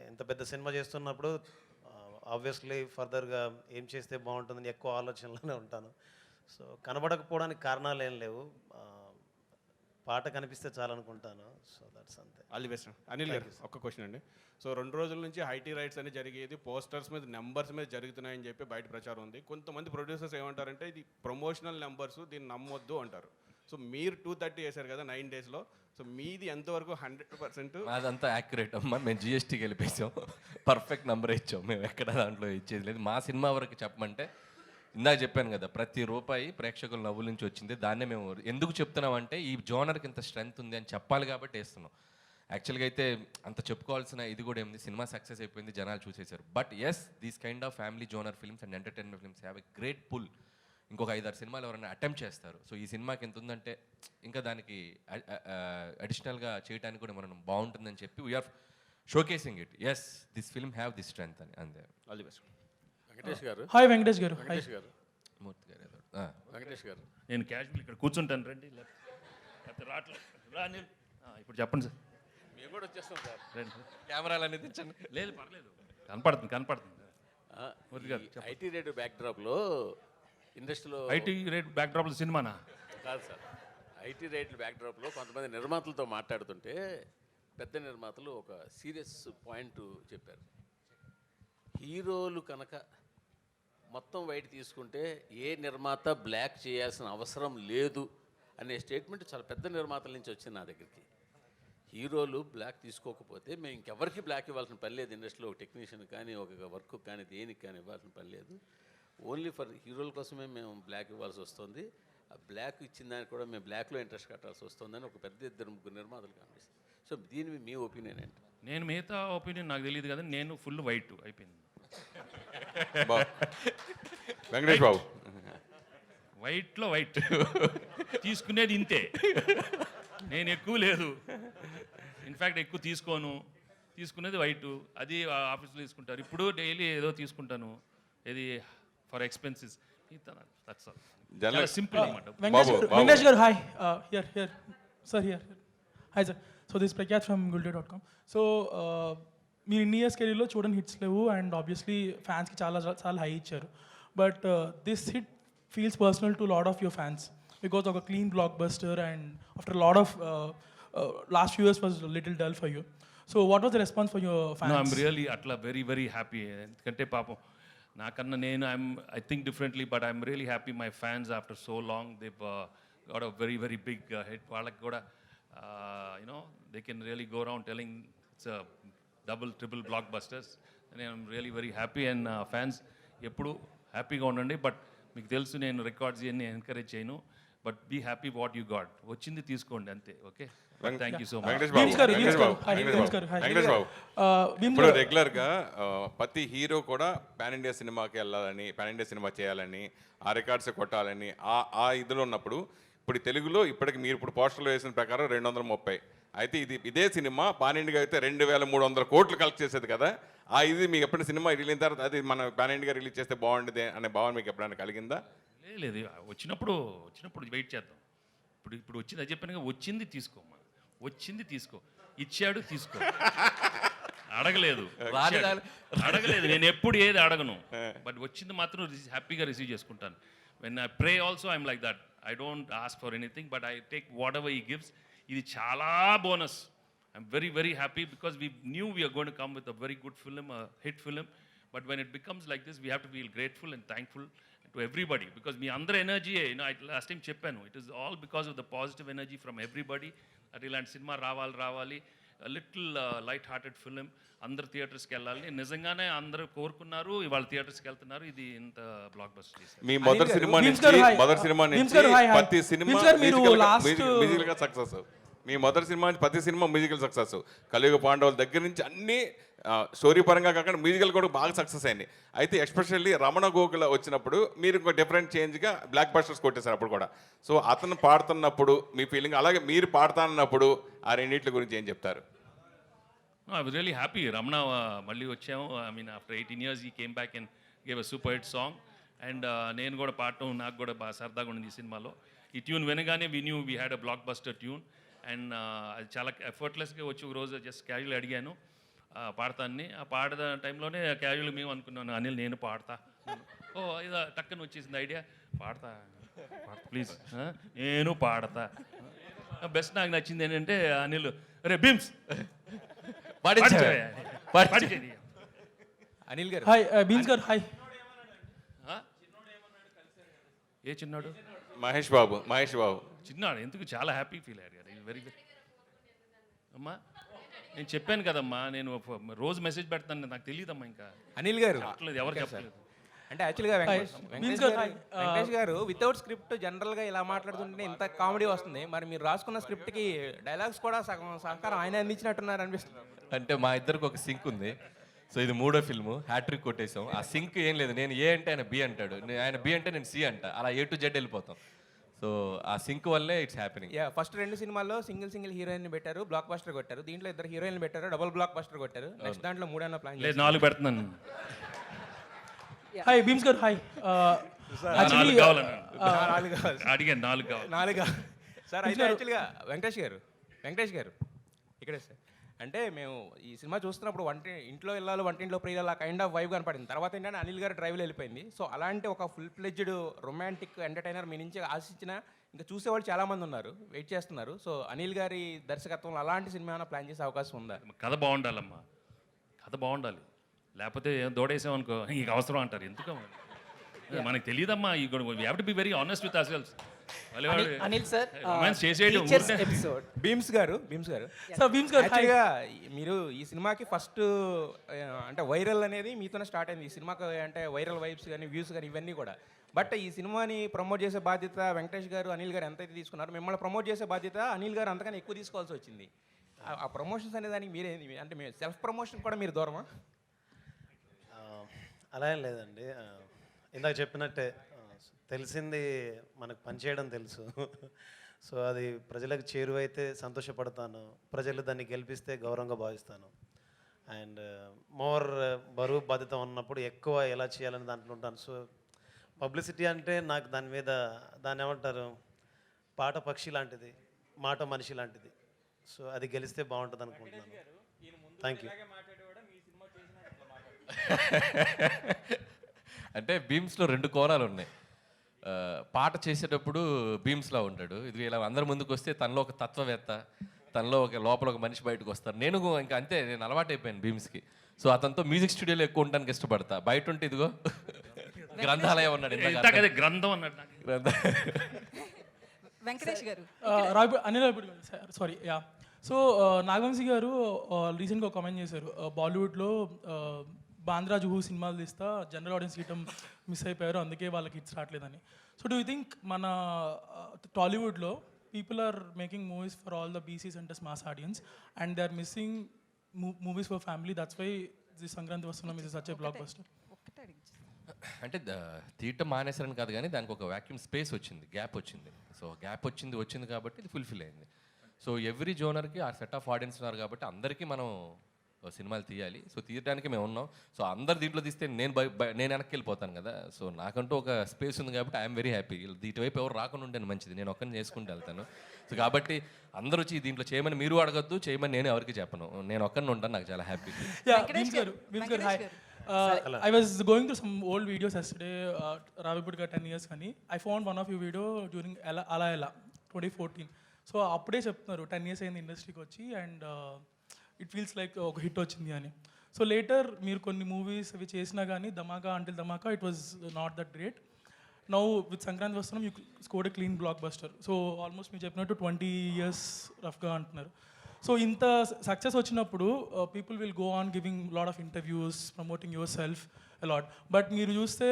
ఇంత పెద్ద సినిమా చేస్తున్నప్పుడు ఆబ్వియస్లీ ఫర్దర్గా ఏం చేస్తే బాగుంటుందని ఎక్కువ ఆలోచనలోనే ఉంటాను. సో కనబడకపోవడానికి కారణాలు ఏం లేవు, పాట కనిపిస్తే చాలనుకుంటాను. సో దట్స్ అంతే. All the best. అనిల్ గారు ఒక్క క్వశ్చన్ అండి. సో 2 రోజుల నుంచి ఐటీ రైట్స్ అని జరిగేది, పోస్టర్స్ మీద నెంబర్స్ మీద జరుగుతున్నాయని చెప్పి బయట ప్రచారం ఉంది. కొంతమంది ప్రొడ్యూసర్స్ ఏమంటారంటే ఇది ప్రమోషనల్ నెంబర్స్, దీన్ని నమ్మొద్దు అంటారు. సో మీరు 230 వేశారు కదా 9 డేస్లో. సో మీది ఎంతవరకు 100%? అదంతా యాక్యురేట్ అమ్మా. మేము జిఎస్టీకి వెళ్ళిపోయాం, పర్ఫెక్ట్ నెంబర్ ఇచ్చాం. మేము ఎక్కడ దాంట్లో ఇచ్చేది లేదు. మా సినిమా వరకు చెప్పమంటే ఇందాక చెప్పాను కదా, ప్రతి రూపాయి ప్రేక్షకుల నవ్వుల నుంచి వచ్చింది. దాన్నే మేము ఎందుకు చెప్తున్నామంటే ఈ జోనర్కి ఇంత స్ట్రెంగ్త్ ఉంది అని చెప్పాలి కాబట్టి వేస్తున్నాం. యాక్చువల్గా అయితే అంత చెప్పుకోవాల్సిన ఇది కూడా ఏముంది, సినిమా సక్సెస్ అయిపోయింది, జనాలు చూసేశారు. But yes, these kind of family genre films and entertainment films have a great pull. ఇంకొక 5-6 సినిమాలు ఎవరైనా అటెంప్ట్ చేస్తారు. సో ఈ సినిమాకి ఎంత ఉందంటే ఇంకా దానికి అడిషనల్గా చేయడానికి కూడా మనం బాగుంటుందని చెప్పి we are showcasing it. Yes, this film have this strength అని. అంతే. All the best. వెంకటేష్ గారు. హాయ్ వెంకటేష్ గారు. వెంకటేష్ గారు. మూర్తి గారు ఏదో. వెంకటేష్ గారు. నేను క్యాజువల్ ఇక్కడ కూర్చుంటాను రండి, లేకపోతే రా నేను. ఇప్పుడు చెప్పండి సార్. మేము కూడా వచ్చేస్తాం సార్. రండి. కెమెరాలు అనేది తెచ్చండి. లేదు పర్లేదు, కనపడుతుంది. ఐటీ రేట్ బ్యాక్డ్రాప్లో ఇండస్ట్రీలో ఐటీ రేట్ బ్యాక్డ్రాప్లో సినిమానా? కాదు సార్, ఐటీ రేట్ల బ్యాక్డ్రాప్లో కొంతమంది నిర్మాతలతో మాట్లాడుతుంటే పెద్ద నిర్మాతలు ఒక సీరియస్ పాయింట్ చెప్పారు. హీరోలు కనుక మొత్తం వైట్ తీసుకుంటే ఏ నిర్మాత బ్లాక్ చేయాల్సిన అవసరం లేదు అనే స్టేట్మెంట్ చాలా పెద్ద నిర్మాతల నుంచి వచ్చింది నా దగ్గరికి. హీరోలు బ్లాక్ తీసుకోకపోతే మేము ఇంకెవరికి బ్లాక్ ఇవ్వాల్సిన పని లేదు. ఇండస్ట్రీలో ఒక టెక్నీషియన్ కానీ ఒక వర్క్ కానీ దేనికి కానీ ఇవ్వాల్సిన పని లేదు. ఓన్లీ ఫర్ హీరోల కోసమే మేము బ్లాక్ ఇవ్వాల్సి వస్తుంది. ఆ బ్లాక్ ఇచ్చిన దానికి కూడా మేము బ్లాక్లో ఇంట్రెస్ట్ కట్టాల్సి వస్తుందని ఒక పెద్ద 2-3 నిర్మాతలు కనిపిస్తుంది. సో దీని మీ ఒపీనియన్ ఏంటి? నేను మిగతా ఒపీనియన్ నాకు తెలియదు కదా, నేను ఫుల్ వైట్ అయిపోయింది. వెంకటేష్ బాబు వైట్లో వైట్ తీసుకునేది ఇంతే, నేను ఎక్కువ లేదు. ఇన్ఫ్యాక్ట్ ఎక్కువ తీసుకోను, తీసుకునేది వైట్. అది ఆఫీస్లో తీసుకుంటారు. ఇప్పుడు డైలీ ఏదో తీసుకుంటాను, ఇది ఫర్ ఎక్స్పెన్సెస్. సింపుల్ అనమాట. వెంకటేష్ గారు hi. Here sir, here hi sir. So this Prakhyat from gulday.com. So మీరు ఇన్ని ఇయర్స్ కెరీర్లో చూడని హిట్స్ లేవు అండ్ ఆబ్వియస్లీ ఫ్యాన్స్కి చాలా హై ఇచ్చారు. But this hit feels personal to a lot of your fans because of a clean blockbuster and after a lot of last few years was a little dull for you. So what was the response for your fans? No, I'm really atla very happy. Endukante paapam nakanna nenu I think differently, but I'm really happy my fans after so long they've got a very big hit. Vallaku kuda they can really go around telling it's a triple blockbusters, and I'm really very happy. And fans eppudu happy ga undandi. But మీకు తెలుసు నేను records ఇవన్నీ encourage చేయను. But be happy what you got, వచ్చింది తీసుకోండి అంతే. Okay, thank you so much. Venkatesh Babu ఇప్పుడు రెగ్యులర్గా ప్రతి హీరో కూడా పాన్ ఇండియా సినిమాకి వెళ్ళాలని, పాన్ ఇండియా సినిమా చేయాలని, ఆ రికార్డ్స్ కొట్టాలని ఆ ఇదిలో ఉన్నప్పుడు ఇప్పుడు తెలుగులో ఇప్పటికి మీరు ఇప్పుడు పోస్టర్లో వేసిన ప్రకారం 230. అయితే ఇదే సినిమా పాన్ ఇండియా అయితే 2,300 కోట్లు కలెక్ట్ చేసేది కదా. ఇది మీకు ఎప్పుడైనా సినిమా రిలీజ్ తర్వాత అది మన పాన్ ఇండియా రిలీజ్ చేస్తే బాగుంటుంది అనే భావన మీకు ఎప్పుడైనా కలిగిందా? లేదు, వచ్చినప్పుడు వెయిట్ చేద్దాం. ఇప్పుడు వచ్చింది, అది చెప్పాను, వచ్చింది తీసుకోమ్మా, వచ్చింది తీసుకో, ఇచ్చాడు తీసుకో. అడగలేదు, నేను ఎప్పుడు ఏది అడగను. బట్ వచ్చింది మాత్రం హ్యాపీగా రిసీవ్ చేసుకుంటాను. When I pray also I'm like that. I don't ask for anything, but I take whatever he gives. ఇది చాలా bonus. I'm very happy because we knew we are going to come with a very good film, a hit film. But when it becomes like this, we have to feel grateful and thankful to everybody because మీ అందరి energy, last time చెప్పాను, it is all because of the positive energy from everybody. అది ఇలాంటి cinema రావాలి, little light hearted film, అందరు థియేటర్స్కి వెళ్ళాలి. నిజంగానే అందరూ కోరుకున్నారు, ఇవాళ థియేటర్స్కి వెళ్తున్నారు. ఇది ఇంత బ్లాక్ బస్టర్ చేశారు. మీ మొదటి సినిమా నుంచి ప్రతి సినిమా మ్యూజికల్గా సక్సెస్. మీ మొదటి సినిమా నుంచి ప్రతి సినిమా మ్యూజికల్ సక్సెస్. కలియుగ పాండవుల దగ్గర నుంచి అన్ని స్టోరీ పరంగా కాకుండా మ్యూజికల్ కూడా బాగా సక్సెస్ అయింది. అయితే ఎస్పెషల్లీ రమణ గోకుల వచ్చినప్పుడు మీరు ఇంకో డిఫరెంట్ చేంజ్గా బ్లాక్ బస్టర్స్ కొట్టేశారు అప్పుడు కూడా. సో అతను పాడుతున్నప్పుడు మీ ఫీలింగ్, అలాగే మీరు పాడుతున్నప్పుడు ఆ రెండింటి గురించి ఏం చెప్తారు? I was really happy. Ramana మళ్ళీ వచ్చాము. I mean after 18 years he came back and gave a super hit song. And నేను కూడా పాడటం నాకు కూడా బాగా సరదాగా ఉంది ఈ సినిమాలో. ఈ ట్యూన్ వినగానే we knew we had a blockbuster tune. And అది చాలా ఎఫర్ట్లెస్గా వచ్చి ఒక రోజు జస్ట్ క్యాజువల్ అడిగాను పాడతాన్ని. ఆ పాడే టైంలోనే క్యాజువల్ మేము అనుకున్నాను, అనిల్ నేను పాడతా. ఓ ఇది టక్కన వచ్చేసింది ఐడియా, పాడతా ప్లీజ్, నేను పాడతా. బెస్ట్ నాకు నచ్చింది ఏంటంటే అనిల్, అరే బీమ్స్ అనిల్ గారు హాయ్. బీమ్స్ గారు హాయ్. ఏ చిన్నాడు? మహేష్ బాబు చిన్నాడు ఎందుకు చాలా హ్యాపీ ఫీల్ అయ్యారు వెరీ అమ్మా నేను చెప్పాను కదమ్మా, నేను రోజు మెసేజ్ పెడతాను, నాకు తెలియదమ్మా ఇంకా అనిల్ గారు చెప్పలేదు, ఎవరు చెప్పలేదు. అంటే యాక్చువల్గా వెంకటేష్ గారు వితౌట్ స్క్రిప్ట్ జనరల్గా ఇలా మాట్లాడుతుంటే ఇంత కామెడీ వస్తుంది. మరి మీరు రాసుకున్న స్క్రిప్ట్కి డైలాగ్స్ కూడా సగం సహకారం ఆయన అందించినట్టున్నారు అనిపిస్తుంది. అంటే మా ఇద్దరికి ఒక సింక్ ఉంది. సో ఇది 3వ ఫిల్ము, హ్యాట్రిక్ కొట్టేసాం. ఆ సింక్ ఏం లేదు, నేను ఏ అంటే ఆయన బి అంటాడు, ఆయన బి అంటే నేను సి అంట, అలా A to Z వెళ్ళిపోతాం. సో ఆ సింక్ వల్లే ఇట్స్ హ్యాపెనింగ్. ఫస్ట్ 2 సినిమాల్లో సింగిల్ హీరోయిన్ పెట్టారు, బ్లాక్ బస్టర్ కొట్టారు. దీంట్లో 2 హీరోయిన్లు పెట్టారు, డబుల్ బ్లాక్ బస్టర్ కొట్టారు. నెక్స్ట్ దాంట్లో 3 ప్లాన్ లేదు 4 పెడుతున్నాను. హాయ్ బీమ్స్ గారు, హాయ్. నాలుగు అడిగాను 4 కావాలి. సార్ అయితే యాక్చువల్గా వెంకటేష్ గారు ఇక్కడే సార్. అంటే మేము ఈ సినిమా చూస్తున్నప్పుడు ఇంట్లో వెళ్ళాలి వంటింట్లో ప్రియులు ఆ కైండ్ ఆఫ్ వైబ్ కనపడింది. తర్వాత ఏంటంటే అనిల్ గారు డ్రైవ్లో వెళ్ళిపోయింది. సో అలాంటి ఒక ఫుల్ ఫ్లెడ్జ్డ్ రొమాంటిక్ ఎంటర్టైనర్ మీ నుంచి ఆశించిన ఇంకా చూసేవాళ్ళు చాలామంది ఉన్నారు, వెయిట్ చేస్తున్నారు. సో అనిల్ గారి దర్శకత్వంలో అలాంటి సినిమా ఏమైనా ప్లాన్ చేసే అవకాశం ఉందా? కథ బాగుండాలమ్మా, కథ బాగుండాలి. లేకపోతే దోడేసామనుకో ఇంక అవసరం అంటారు. ఎందుకు మనకు తెలియదమ్మా. You have to be very honest with our selves. Anil sir చేసేయడం ఎపిసోడ్ బీమ్స్ గారు యాక్చువల్గా మీరు ఈ సినిమాకి ఫస్ట్ అంటే వైరల్ అనేది మీతోనే స్టార్ట్ అయింది. ఈ సినిమాకి అంటే వైరల్ వైబ్స్ కానీ వ్యూస్ కానీ ఇవన్నీ కూడా. బట్ ఈ సినిమాని ప్రమోట్ చేసే బాధ్యత వెంకటేష్ గారు అనిల్ గారు ఎంతైతే తీసుకున్నారు, మిమ్మల్ని ప్రమోట్ చేసే బాధ్యత అనిల్ గారు అంతకన్నా ఎక్కువ తీసుకోవాల్సి వచ్చింది. ఆ ప్రమోషన్స్ అనే దానికి మీరేంది అంటే మీ సెల్ఫ్ ప్రమోషన్ కూడా మీరు దూరమా? అలా ఏం లేదండి. ఇందాక చెప్పినట్టే తెలిసింది మనకు పనిచేయడం తెలుసు. సో అది ప్రజలకు చేరువైతే సంతోషపడతాను, ప్రజలు దాన్ని గెలిపిస్తే గౌరవంగా భావిస్తాను. అండ్ మోర్ బరువు బాధ్యత ఉన్నప్పుడు ఎక్కువ ఎలా చేయాలని దాంట్లో ఉంటాను. సో పబ్లిసిటీ అంటే నాకు దాన్ని ఏమంటారు, పాట పక్షి లాంటిది, మాట మనిషి లాంటిది. సో అది గెలిస్తే బాగుంటుంది అనుకుంటున్నాను. Thank you. అంటే బీమ్స్లో 2 కోణాలు ఉన్నాయి. పాట చేసేటప్పుడు బీమ్స్లా ఉంటాడు, ఇది ఇలా అందరి ముందుకు వస్తే తనలో ఒక తత్వవేత్త, తనలో లోపల ఒక మనిషి బయటకు వస్తారు. నేను ఇంకా అంతే, నేను అలవాటైపోయాను బీమ్స్కి. సో అతనితో మ్యూజిక్ స్టూడియోలో ఎక్కువ ఉండడానికి ఇష్టపడతా. బయట ఉంటే ఇదిగో గ్రంథాలయం ఉన్నాడు, గ్రంథం అన్నాడు. వెంకటేష్ గారు, అనిల్ రావిపూడి గారు, సారీ యా. సో నాగవంశీ గారు రీసెంట్గా ఒక కామెంట్ చేశారు, బాలీవుడ్లో బాంద్రా జుహూ సినిమాలు తీస్తా జనరల్ ఆడియన్స్ గీయటం మిస్ అయిపోయారు, అందుకే వాళ్ళకి హిట్స్ రావట్లేదని. సో డూ యూ థింక్ మన టాలీవుడ్లో people are making movies for all the BCs and mass audience and they are missing movies for family, that's why the Sankranthi Vasthunnam is such a blockbuster? అంటే తీయటం మానేసారని కాదు కానీ దానికి ఒక వ్యాక్యూమ్ స్పేస్ వచ్చింది, గ్యాప్ వచ్చింది. సో గ్యాప్ వచ్చింది కాబట్టి ఇది ఫుల్ఫిల్ అయింది. సో ఎవ్రీ జోనర్కి ఆ సెట్ ఆఫ్ ఆడియన్స్ ఉన్నారు కాబట్టి అందరికీ మనం సినిమాలు తీయాలి. సో తీయడానికి మేము ఉన్నాం. సో అందరు దీంట్లో తీస్తే నేను వెనక్కి వెళ్ళిపోతాను కదా. సో నాకంటూ ఒక స్పేస్ ఉంది కాబట్టి ఐఎమ్ వెరీ హ్యాపీ. ఇటువైపు ఎవరు రాకుండా ఉంటే మంచిది, నేను ఒక్కరిని చేసుకుంటూ వెళ్తాను. సో కాబట్టి అందరూ వచ్చి దీంట్లో చేయమని మీరు అడగద్దు, చేయమని నేను ఎవరికి చెప్పను, నేను ఒక్కరిని ఉంటాను, నాకు చాలా happy. I was going through some old videos yesterday, Ravipudi garu 10 years kani. I found one of your video during Ala 2014. So appude cheptunnaru 10 years ayindi industry ki vachi and it feels like oka hit ochindi ani. So later meer konni movies avi chesina gaani Dhamaka until Dhamaka it was not that great. Now with Sankranti Vastunnam you scored a clean blockbuster. So almost meer cheppinattu 20 years rough ga antunnaru. So ఇంత success వచ్చినప్పుడు people will go on giving lot of interviews, promoting yourself a lot. But మీరు చూస్తే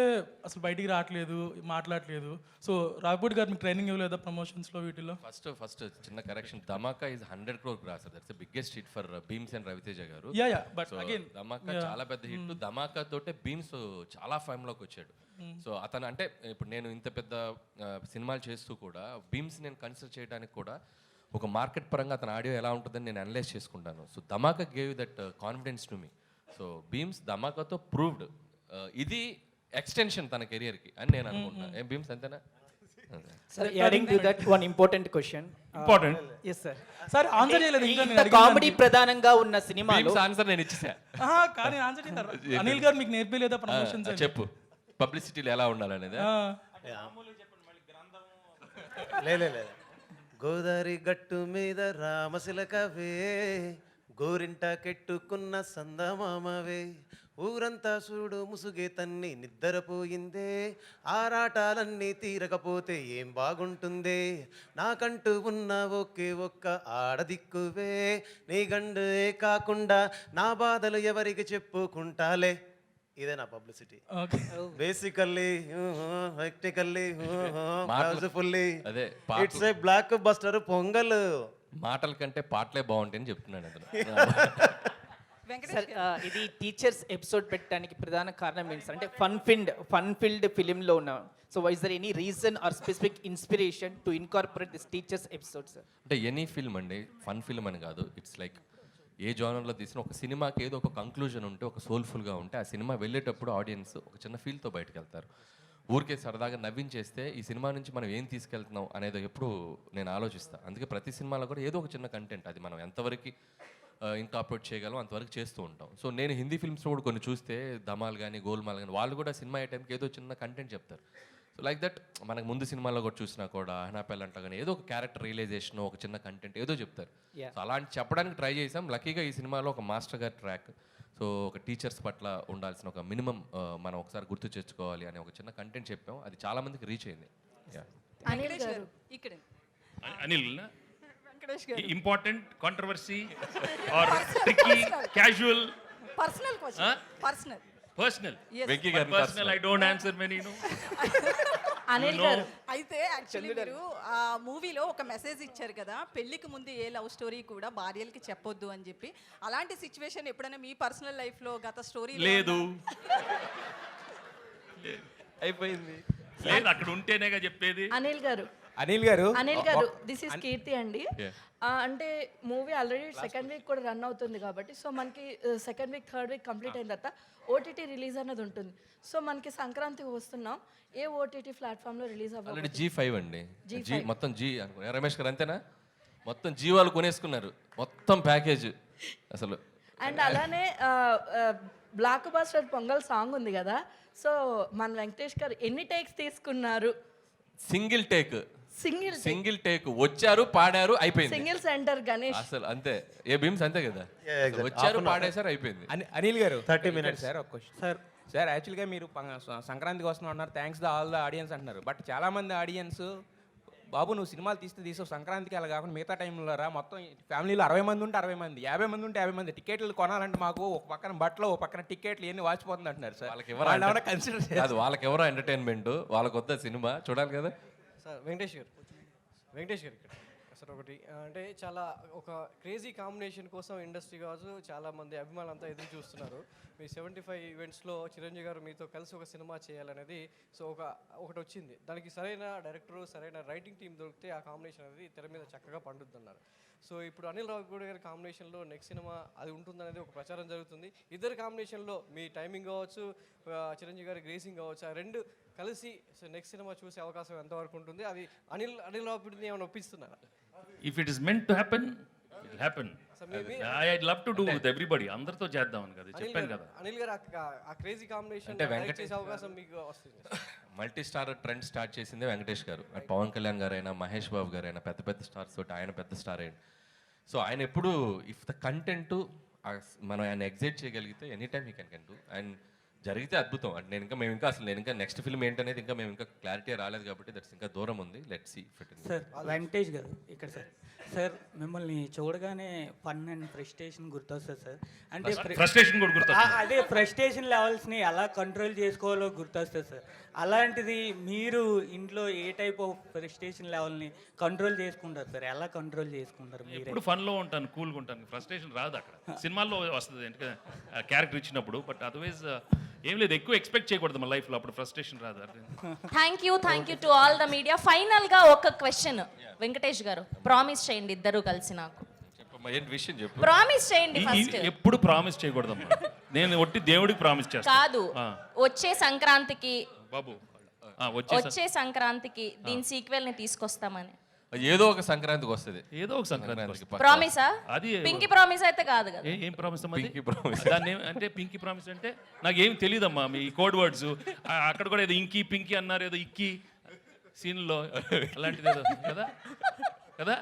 అసలు బయటికి రావట్లేదు, మాట్లాడలేదు. So Ravipudi గారు మీకు ట్రైనింగ్ ఇవ్వలేదా ప్రమోషన్స్లో వీటిలో? ఫస్ట్ చిన్న correction, Dhamaka is 100 crore gross. That's the biggest hit for Bheems and Raviteja గారు. బట్ అగైన్ ధమాకా చాలా పెద్ద హిట్. ధమాకా తోటే బీమ్స్ చాలా ఫేమ్లోకి వచ్చాడు. సో అతను అంటే ఇప్పుడు నేను ఇంత పెద్ద సినిమాలు చేస్తూ కూడా బీమ్స్ నేను కన్సిడర్ చేయడానికి కూడా ఒక మార్కెట్ పరంగా అతని ఆడియో ఎలా ఉంటుందని నేను అనలైజ్ చేసుకుంటాను. So Dhamaka gave that confidence to me. So Bheems ధమాకాతో ప్రూవ్డ్ ఇది ఎక్స్టెన్షన్ తన కెరియర్కి అని నేను అనుకుంటున్నాను. ఏం బీమ్స్ అంతేనా? Sir, adding to that one important question. Important. Yes sir. Sir answer చేయలేదు ఇంకా నేను అడిగిన కామెడీ ప్రధానంగా ఉన్న సినిమాలో బీమ్స్ ఆన్సర్ నేను ఇచ్చేసా. కానీ ఆన్సర్ చేశారు. అనిల్ గారు మీకు నేర్పిలేదా ప్రమోషన్స్? చెప్పు, పబ్లిసిటీలో ఎలా ఉండాలనేది. లేదు గోదావరి గట్టు మీద రామశిలకవే, గోరింట కెట్టుకున్న సందమామవే, ఊరంతా చూడు ముసుగే తన్ని నిద్రపోయిందే, ఆరాటాలన్నీ తీరకపోతే ఏం బాగుంటుందే, నాకంటూ ఉన్న ఒకే ఒక్క ఆడదిక్కువే, నీ గండే కాకుండా నా బాధలు ఎవరికి చెప్పుకుంటాలే. ఇదే నా పబ్లిసిటీ. బేసికల్లీ ప్రాక్టికల్లీ ఫుల్లీ అదే it's a block buster pongal. మాటల కంటే పాటలే బాగుంటాయని చెప్తున్నాను అతను. సార్ ఇది టీచర్స్ ఎపిసోడ్ పెట్టడానికి ప్రధాన కారణం ఏంటి సార్? అంటే ఫన్ ఫిల్డ్ ఫిలింలో ఉన్నాం. So is there any reason or specific inspiration to incorporate this teachers episode sir? అంటే ఎనీ ఫిల్మ్ అండి, ఫన్ ఫిల్మ్ అని కాదు. ఇట్స్ లైక్ ఏ జానర్లో తీసిన ఒక సినిమాకి ఏదో ఒక కంక్లూజన్ ఉంటే, ఒక సోల్ఫుల్గా ఉంటే, ఆ సినిమా వెళ్ళేటప్పుడు ఆడియన్స్ ఒక చిన్న ఫీల్తో బయటకు వెళ్తారు. ఊరికే సరదాగా నవ్వించేస్తే ఈ సినిమా నుంచి మనం ఏం తీసుకెళ్తున్నాం అనేది ఎప్పుడు నేను ఆలోచిస్తాను. అందుకే ప్రతి సినిమాలో కూడా ఏదో ఒక చిన్న కంటెంట్, అది మనం ఎంతవరకు ఇన్కార్పొరేట్ చేయగలం అంతవరకు చేస్తూ ఉంటాం. సో నేను హిందీ ఫిల్మ్స్ కూడా కొన్ని చూస్తే, ధమాల్ కానీ గోల్మాల్ కానీ, వాళ్ళు కూడా సినిమా అయ్యే టైంకి ఏదో చిన్న కంటెంట్ చెప్తారు. సో లైక్ దట్ మనకు ముందు సినిమాలో కూడా చూసినా కూడా అహనాపెల్ అంటా కానీ ఏదో ఒక క్యారెక్టర్ రియలైజేషన్, ఒక చిన్న కంటెంట్ ఏదో చెప్తారు. సో అలాంటి చెప్పడానికి ట్రై చేసాం. లక్కీగా ఈ సినిమాలో ఒక మాస్టర్ గారి ట్రాక్, సో ఒక టీచర్స్ పట్ల ఉండాల్సిన ఒక మినిమం మనం ఒకసారి గుర్తు తెచ్చుకోవాలి అనే ఒక చిన్న కంటెంట్ చెప్పాం. అది చాలా మందికి రీచ్ అయింది. అనిల్ గారు ఇక్కడ అనిల్ వెంకటేష్ గారు important controversy or tricky casual personal question personal Yes. Venky గారు personal I don't answer many no. Anil గారు అయితే యాక్చువల్లీ మీరు ఆ మూవీలో ఒక మెసేజ్ ఇచ్చారు కదా, పెళ్లికి ముందు ఏ లవ్ స్టోరీ కూడా భార్యలకి చెప్పొద్దు అని చెప్పి. అలాంటి సిచ్యువేషన్ ఎప్పుడైనా మీ పర్సనల్ లైఫ్ లో గత స్టోరీ లేదు అయిపోయింది. లేదు, అక్కడ ఉంటేనేగా చెప్పేది. అనిల్ గారు అనిల్ గారు దిస్ ఇస్ కీర్తి అండి. Yeah. అంటే మూవీ ఆల్రెడీ సెకండ్ వీక్ కూడా రన్ అవుతుంది కాబట్టి, సో మనకి second week third week complete అయిన తర్వాత ఓటీటీ రిలీజ్ అనేది ఉంటుంది. సో మనకి సంక్రాంతికి వస్తున్నాం, ఏ ఓటీటీ ప్లాట్ఫామ్లో రిలీజ్ ఆల్రెడీ అవ్వాలి? G5 అండి. G5. మొత్తం జీ అనుకున్నా. రమేష్ గారు అంతేనా? మొత్తం జీ వాళ్ళు కొనేసుకున్నారు మొత్తం ప్యాకేజ్ అసలు. అండ్ అలానే బ్లాక్ బస్టర్ పొంగల్ సాంగ్ ఉంది కదా, సో మన వెంకటేష్ గారు ఎన్ని టేక్స్ తీసుకున్నారు? సింగిల్ టేక్ వచ్చారు, పాడారు, అయిపోయింది. సింగిల్ సెంటర్ గణేష్ అసలు అంతే. ఏ భీమ్స్ అంతే కదా, వచ్చారు, పాడేశారు, అయిపోయింది. అనిల్ గారు 30 minutes. సార్ ఒక క్వశ్చన్ సార్ యాక్చువల్గా మీరు సంక్రాంతికి వస్తున్నాం అన్నారు, thanks the all the audience అంటున్నారు. బట్ చాలామంది ఆడియన్స్, బాబు నువ్వు సినిమాలు తీస్తావు సంక్రాంతికి అలా కాకుండా మిగతా టైంలో రా, మొత్తం ఫ్యామిలీలో 60 మంది ఉంటే 60 మంది, 50 మంది ఉంటే 50 మంది, టికెట్లు కొనాలంటే మాకు ఒక పక్కన బట్టలు, ఒక పక్కన టికెట్లు ఎన్ని వాచిపోతుంది అంటున్నారు సార్. వాళ్ళకి ఎవరో కన్సిడర్ కాదు, వాళ్ళకి ఎవరో ఎంటర్టైన్మెంట్, వాళ్ళకి వద్ద సినిమా చూడాలి కదా. సార్ వెంకటేష్ గారు ఇక్కడ సార్ ఒకటి అంటే చాలా ఒక క్రేజీ కాంబినేషన్ కోసం ఇండస్ట్రీ కావచ్చు చాలా మంది అభిమానులంతా ఎదురు చూస్తున్నారు. మీ 75 ఈవెంట్స్లో చిరంజీవి గారు మీతో కలిసి ఒక సినిమా చేయాలనేది సో ఒకటి వచ్చింది. దానికి సరైన డైరెక్టరు, సరైన రైటింగ్ టీం దొరికితే ఆ కాంబినేషన్ అనేది తెర మీద చక్కగా పండుద్దన్నారు. సో ఇప్పుడు అనిల్ రావిపూడి గారి కాంబినేషన్లో నెక్స్ట్ సినిమా అది ఉంటుందనేది ఒక ప్రచారం జరుగుతుంది. ఇద్దరు కాంబినేషన్లో మీ టైమింగ్ కావచ్చు, చిరంజీవి గారి గ్రేసింగ్ కావచ్చు, ఆ రెండు కలిసి సో నెక్స్ట్ సినిమా చూసే అవకాశం ఎంతవరకు ఉంటుంది? అది అనిల్ రావిపూడిని ఏమైనా ఒప్పిస్తున్నారా? If it is meant to happen it will happen. I love to do with everybody, అందరితో చేద్దామని కదా చెప్పాను కదా. అనిల్ గారు ఆ క్రేజీ కాంబినేషన్ చేసే అవకాశం మీకు వస్తుంది. మల్టీ స్టార్ ట్రెండ్ స్టార్ట్ చేసిందే వెంకటేష్ గారు. అటు పవన్ కళ్యాణ్ గారైనా, మహేష్ బాబు గారైనా, పెద్ద పెద్ద స్టార్స్ తోటి ఆయన పెద్ద స్టార్ అయ్యాడు. సో ఆయన ఎప్పుడు ఇఫ్ ద కంటెంట్ మనం ఆయన ఎగ్జైట్ చేయగలిగితే any time he can do. And జరిగితే అద్భుతం. అంటే నేను ఇంకా నెక్స్ట్ ఫిల్మ్ ఏంటనేది ఇంకా మేము ఇంకా క్లారిటీ రాలేదు కాబట్టి దట్స్ ఇంకా దూరం ఉంది. Let's see if it is. Sir Venkatesh గారు ఇక్కడ సార్ మిమ్మల్ని చూడగానే ఫన్ అండ్ ఫ్రస్ట్రేషన్ గుర్తొస్తుంది సార్. అంటే ఫ్రస్ట్రేషన్ కూడా గుర్తొస్తుంది. అదే ఫ్రస్ట్రేషన్ లెవెల్స్ని ఎలా కంట్రోల్ చేసుకోవాలో గుర్తొస్తుంది సార్. అలాంటిది మీరు ఇంట్లో ఏ టైప్ ఆఫ్ ఫ్రస్ట్రేషన్ లెవెల్ని కంట్రోల్ చేసుకుంటారు సార్? ఎలా కంట్రోల్ చేసుకుంటారు మీరు? ఎప్పుడు ఫన్లో ఉంటాను, కూల్గా ఉంటాను, ఫ్రస్ట్రేషన్ రాదు అక్కడ. సినిమాల్లో వస్తుంది ఎందుకంటే క్యారెక్టర్ ఇచ్చినప్పుడు. బట్ అదర్వైజ్ ఏం లేదు, ఎక్కువ ఎక్స్పెక్ట్ చేయకూడదు మన లైఫ్లో, అప్పుడు ఫ్రస్ట్రేషన్ రాదు. Thank you to all the media. Final గా ఒక క్వశ్చన్ వెంకటేష్ గారు, ప్రామిస్ చేయండి ఇద్దరు కలిసి నాకు. విషయం చెప్పు. ప్రామిస్ చేయండి ఫస్ట్. ఎప్పుడు ప్రామిస్ చేయకూడదమ్మా, నేను ఒట్టి దేవుడికి ప్రామిస్ చేస్తాను. కాదు, వచ్చే సంక్రాంతికి బాబు వచ్చే సంక్రాంతికి దీని సీక్వెల్ ని తీసుకొస్తామని. ఏదో ఒక సంక్రాంతికి వస్తుంది, ఏదో ఒక సంక్రాంతికి. ప్రామిసా? అది పింకీ ప్రామిస్ అయితే కాదు కదా. ఏం ప్రామిస్ అమ్మా? పింకీ ప్రామిస్. దాన్ని అంటే పింకీ ప్రామిస్ అంటే నాకు ఏం తెలియదమ్మా మీ కోడ్ వర్డ్స్. అక్కడ కూడా ఏదో ఇంకీ పింకీ అన్నారు, ఏదో ఇక్కి సీన్లో అలాంటిది ఏదో కదా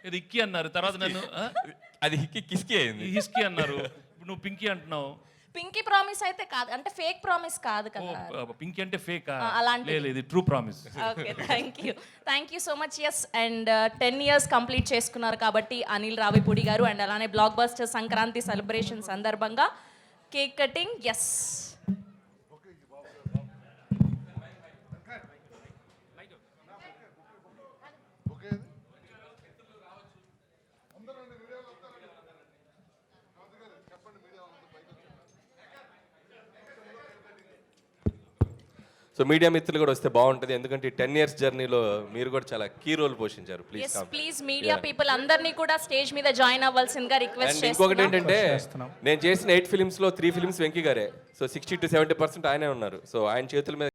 ఏదో ఇక్కి అన్నారు. తర్వాత నన్ను అది హిక్కి కిస్కి అయింది, హిస్కి అన్నారు. ఇప్పుడు నువ్వు పింకీ అంటున్నావు. పింకీ ప్రామిస్ అయితే కాదు, అంటే ఫేక్ ప్రామిస్ కాదు కదా. పింకీ అంటే ఫేక్ అలాంటి లేదు, ఇది true promise. Okay, thank you so much. Yes, and 10 years complete చేసుకున్నారు కాబట్టి అనిల్ రావిపూడి గారు, అండ్ అలానే బ్లాక్ బస్టర్ సంక్రాంతి సెలబ్రేషన్ సందర్భంగా cake cutting. Yes, so media మిత్రులు కూడా వస్తే బాగుంటుంది, ఎందుకంటే 10 years జర్నీలో మీరు కూడా చాలా కీ రోల్ పోషించారు. ఎస్ ప్లీజ్ మీడియా పీపుల్ అందరినీ కూడా స్టేజ్ మీద జాయిన్ అవ్వాల్సిందిగా రిక్వెస్ట్ ఇంకొకటి చేస్తున్నాం. ఏంటంటే నేను చేసిన 8 films లో 3 films వెంకీ గారే. సో 60 to 70% ఆయనే ఉన్నారు. సో ఆయన చేతుల మీద